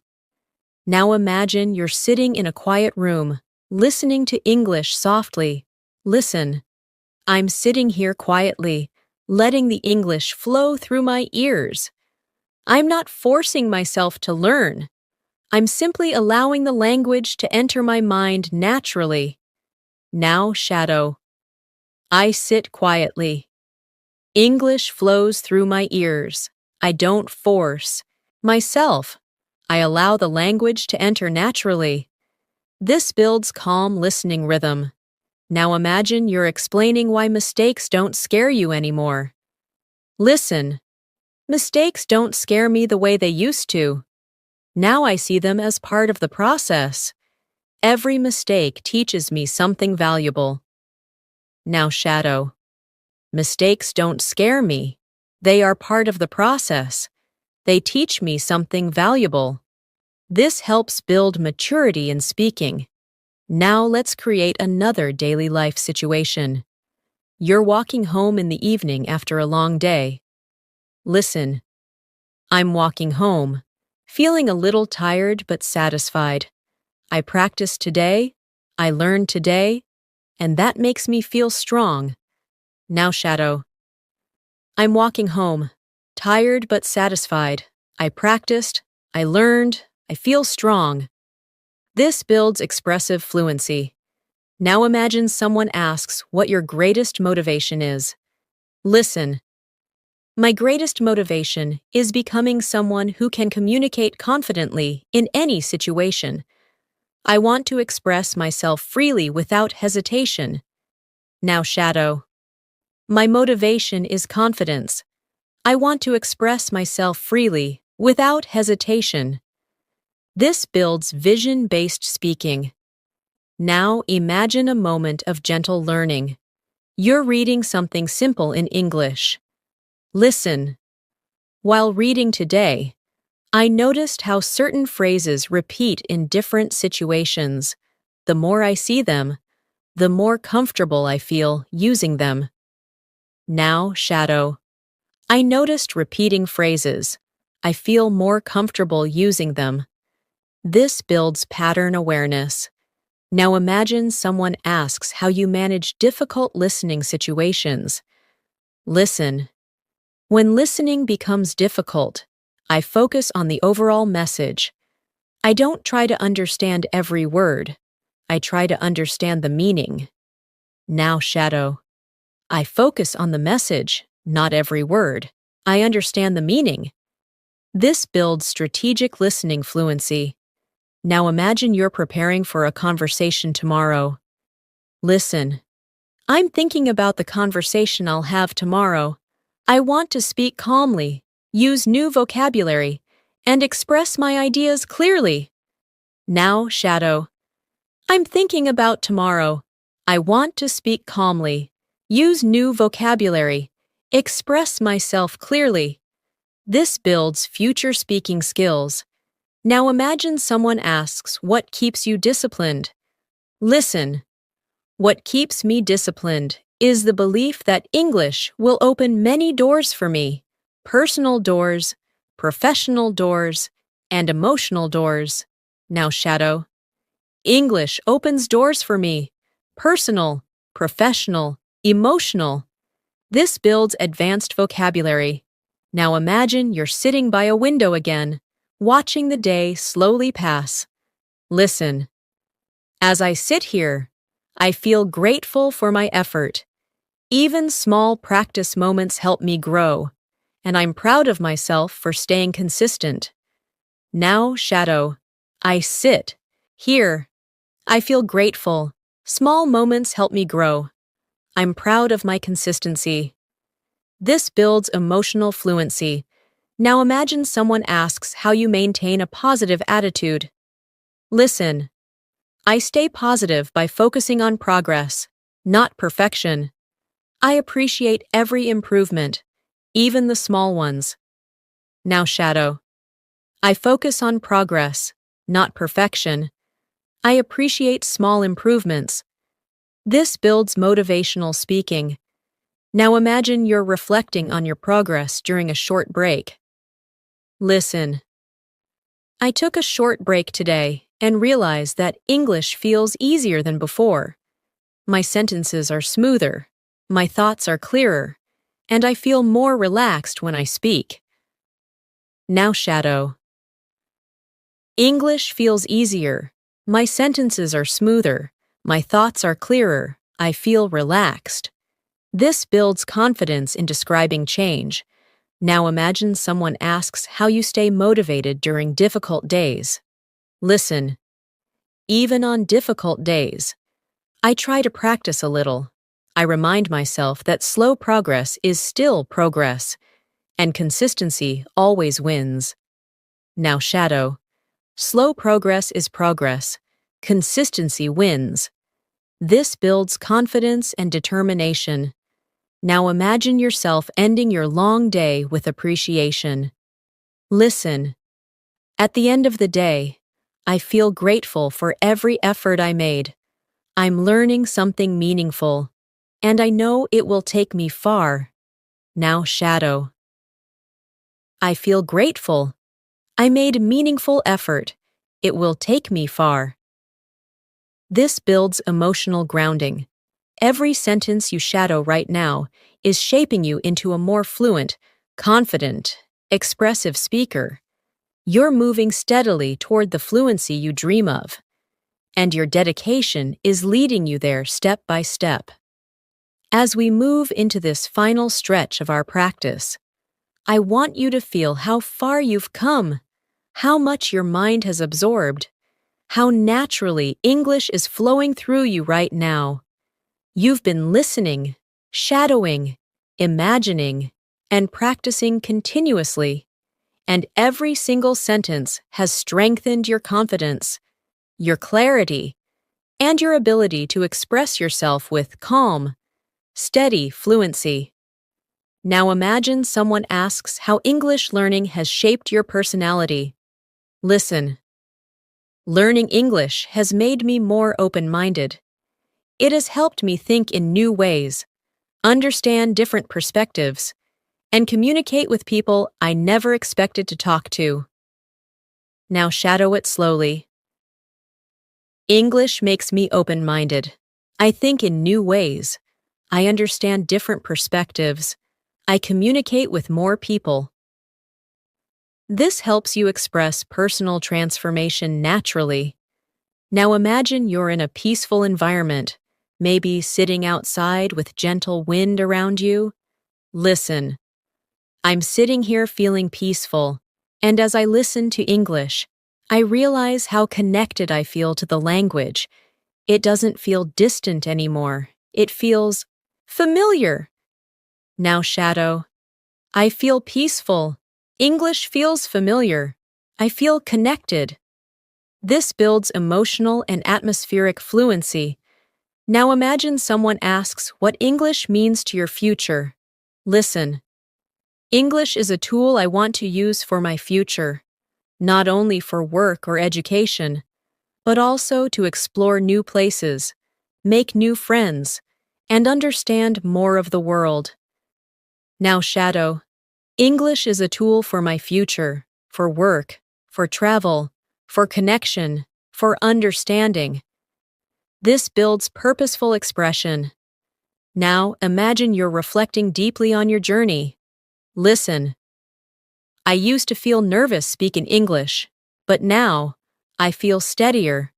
Now imagine you're sitting in a quiet room, listening to English softly. Listen. I'm sitting here quietly, letting the English flow through my ears. I'm not forcing myself to learn. I'm simply allowing the language to enter my mind naturally. Now shadow. I sit quietly. English flows through my ears. I don't force myself. I allow the language to enter naturally. This builds calm listening rhythm. Now imagine you're explaining why mistakes don't scare you anymore. Listen. Mistakes don't scare me the way they used to. Now I see them as part of the process. Every mistake teaches me something valuable. Now shadow. Mistakes don't scare me. They are part of the process. They teach me something valuable. This helps build maturity in speaking. Now let's create another daily life situation. You're walking home in the evening after a long day. Listen. I'm walking home, feeling a little tired but satisfied. I practiced today, I learned today, and that makes me feel strong. Now shadow. I'm walking home, tired but satisfied. I practiced, I learned, I feel strong. This builds expressive fluency. Now imagine someone asks what your greatest motivation is. Listen. My greatest motivation is becoming someone who can communicate confidently in any situation. I want to express myself freely without hesitation. Now shadow. My motivation is confidence. I want to express myself freely without hesitation. This builds vision-based speaking. Now imagine a moment of gentle learning. You're reading something simple in English. Listen. While reading today, I noticed how certain phrases repeat in different situations. The more I see them, the more comfortable I feel using them. Now, shadow. I noticed repeating phrases. I feel more comfortable using them. This builds pattern awareness. Now imagine someone asks how you manage difficult listening situations. Listen. When listening becomes difficult, I focus on the overall message. I don't try to understand every word. I try to understand the meaning. Now, shadow. I focus on the message, not every word. I understand the meaning. This builds strategic listening fluency. Now imagine you're preparing for a conversation tomorrow. Listen. I'm thinking about the conversation I'll have tomorrow. I want to speak calmly, use new vocabulary, and express my ideas clearly. Now, shadow. I'm thinking about tomorrow. I want to speak calmly, use new vocabulary, express myself clearly. This builds future speaking skills. Now imagine someone asks, what keeps you disciplined? Listen. What keeps me disciplined is the belief that English will open many doors for me. Personal doors, professional doors, and emotional doors. Now, shadow. English opens doors for me. Personal, professional, emotional. This builds advanced vocabulary. Now imagine you're sitting by a window again, watching the day slowly pass. Listen. As I sit here, I feel grateful for my effort. Even small practice moments help me grow, and I'm proud of myself for staying consistent. Now, shadow. I sit. Here. I feel grateful. Small moments help me grow. I'm proud of my consistency. This builds emotional fluency. Now imagine someone asks how you maintain a positive attitude. Listen. I stay positive by focusing on progress, not perfection. I appreciate every improvement, even the small ones. Now, shadow. I focus on progress, not perfection. I appreciate small improvements. This builds motivational speaking. Now imagine you're reflecting on your progress during a short break. Listen. I took a short break today and realized that English feels easier than before. My sentences are smoother, my thoughts are clearer, and I feel more relaxed when I speak. Now, shadow. English feels easier, my sentences are smoother, my thoughts are clearer, I feel relaxed. This builds confidence in describing change. Now imagine someone asks how you stay motivated during difficult days. Listen. Even on difficult days, I try to practice a little. I remind myself that slow progress is still progress, and consistency always wins. Now, shadow. Slow progress is progress. Consistency wins. This builds confidence and determination. Now imagine yourself ending your long day with appreciation. Listen. At the end of the day, I feel grateful for every effort I made. I'm learning something meaningful, and I know it will take me far. Now, shadow. I feel grateful. I made a meaningful effort. It will take me far. This builds emotional grounding. Every sentence you shadow right now is shaping you into a more fluent, confident, expressive speaker. You're moving steadily toward the fluency you dream of, and your dedication is leading you there step by step. As we move into this final stretch of our practice, I want you to feel how far you've come, how much your mind has absorbed, how naturally English is flowing through you right now. You've been listening, shadowing, imagining, and practicing continuously, and every single sentence has strengthened your confidence, your clarity, and your ability to express yourself with calm, steady fluency. Now imagine someone asks how English learning has shaped your personality. Listen. Learning English has made me more open-minded. It has helped me think in new ways, understand different perspectives, and communicate with people I never expected to talk to. Now shadow it slowly. English makes me open-minded. I think in new ways. I understand different perspectives. I communicate with more people. This helps you express personal transformation naturally. Now imagine you're in a peaceful environment, maybe sitting outside with gentle wind around you. Listen. I'm sitting here feeling peaceful, and as I listen to English, I realize how connected I feel to the language. It doesn't feel distant anymore. It feels familiar. Now shadow. I feel peaceful. English feels familiar. I feel connected. This builds emotional and atmospheric fluency. Now imagine someone asks what English means to your future. Listen. English is a tool I want to use for my future, not only for work or education, but also to explore new places, make new friends, and understand more of the world. Now shadow. English is a tool for my future, for work, for travel, for connection, for understanding. This builds purposeful expression. Now imagine you're reflecting deeply on your journey. Listen. I used to feel nervous speaking English, but now I feel steadier.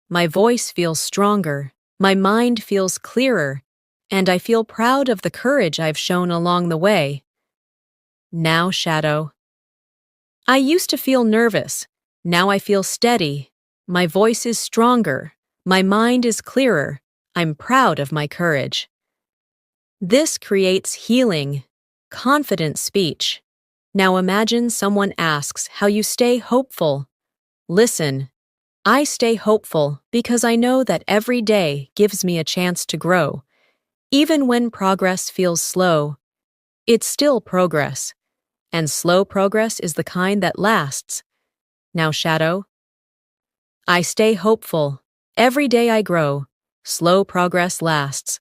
My voice feels stronger, my mind feels clearer, and I feel proud of the courage I've shown along the way. Now shadow. I used to feel nervous. Now I feel steady. My voice is stronger. My mind is clearer. I'm proud of my courage. This creates healing, confident speech. Now imagine someone asks how you stay hopeful. Listen. I stay hopeful because I know that every day gives me a chance to grow. Even when progress feels slow, it's still progress. And slow progress is the kind that lasts. Now shadow. I stay hopeful. Every day I grow. Slow progress lasts.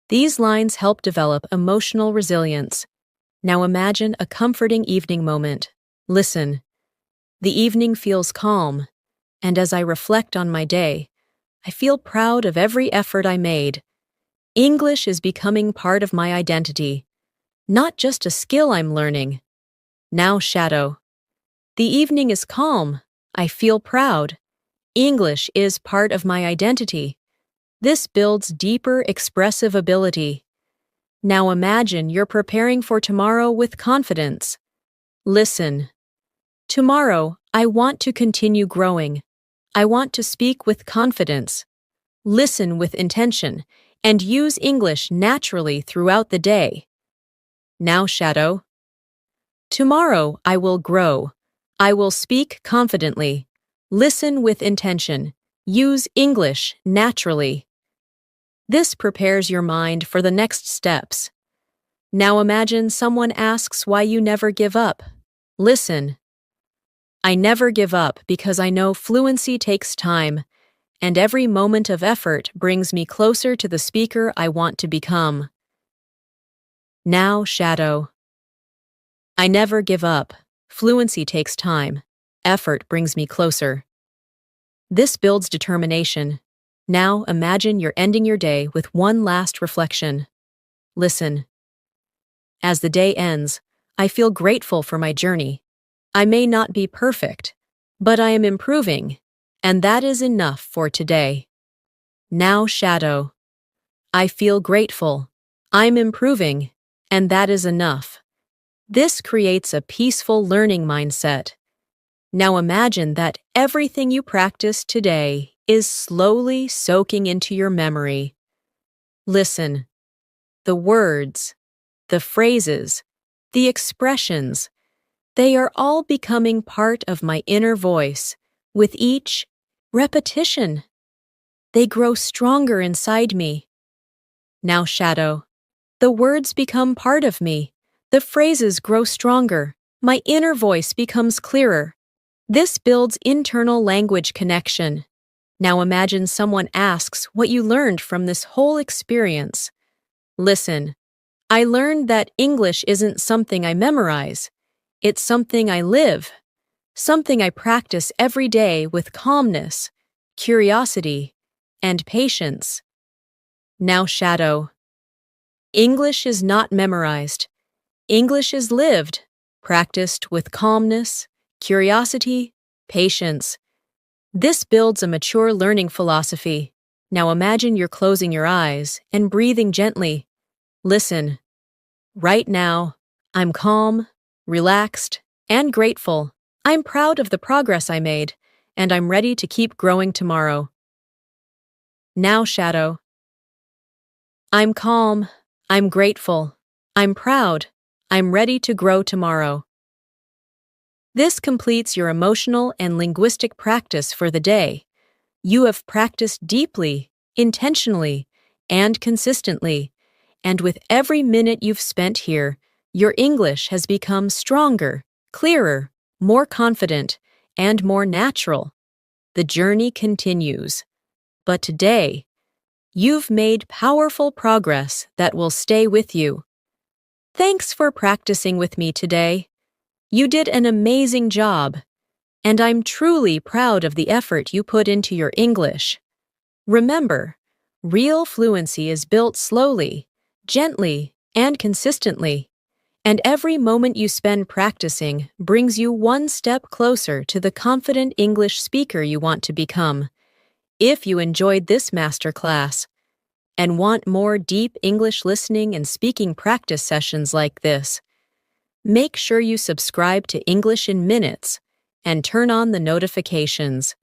These lines help develop emotional resilience. Now imagine a comforting evening moment. Listen. The evening feels calm, and as I reflect on my day, I feel proud of every effort I made. English is becoming part of my identity, not just a skill I'm learning. Now shadow. The evening is calm. I feel proud. English is part of my identity. This builds deeper expressive ability. Now imagine you're preparing for tomorrow with confidence. Listen. Tomorrow, I want to continue growing. I want to speak with confidence. Listen with intention, and use English naturally throughout the day. Now shadow. Tomorrow I will grow. I will speak confidently. Listen with intention. Use English naturally. This prepares your mind for the next steps. Now imagine someone asks why you never give up. Listen. I never give up because I know fluency takes time, and every moment of effort brings me closer to the speaker I want to become. Now shadow. I never give up. Fluency takes time. Effort brings me closer. This builds determination. Now imagine you're ending your day with one last reflection. Listen. As the day ends, I feel grateful for my journey. I may not be perfect, but I am improving, and that is enough for today. Now shadow. I feel grateful. I'm improving, and that is enough. This creates a peaceful learning mindset. Now imagine that everything you practiced today is slowly soaking into your memory. Listen. The words, the phrases, the expressions, They are all becoming part of my inner voice. With each repetition, they grow stronger inside me. Now shadow. The words become part of me. The phrases grow stronger. My inner voice becomes clearer. This builds internal language connection. Now imagine someone asks what you learned from this whole experience. Listen, I learned that English isn't something I memorize. It's something I live, something I practice every day with calmness, curiosity, and patience. Now shadow. English is not memorized. English is lived, practiced with calmness, curiosity, patience. This builds a mature learning philosophy. Now imagine you're closing your eyes and breathing gently. Listen. Right now, I'm calm, relaxed, and grateful. I'm proud of the progress I made, and I'm ready to keep growing tomorrow. Now shadow. I'm calm, I'm grateful, I'm proud, I'm ready to grow tomorrow. This completes your emotional and linguistic practice for the day. You have practiced deeply, intentionally, and consistently, and with every minute you've spent here, your English has become stronger, clearer, more confident, and more natural. The journey continues. But today, you've made powerful progress that will stay with you. Thanks for practicing with me today. You did an amazing job, and I'm truly proud of the effort you put into your English. Remember, real fluency is built slowly, gently, and consistently, and every moment you spend practicing brings you one step closer to the confident English speaker you want to become. If you enjoyed this masterclass and want more deep English listening and speaking practice sessions like this, make sure you subscribe to English in Minutes and turn on the notifications.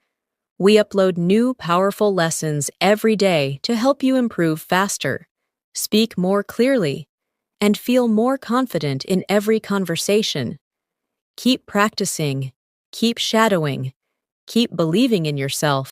We upload new powerful lessons every day to help you improve faster, speak more clearly, and feel more confident in every conversation. Keep practicing, keep shadowing, keep believing in yourself,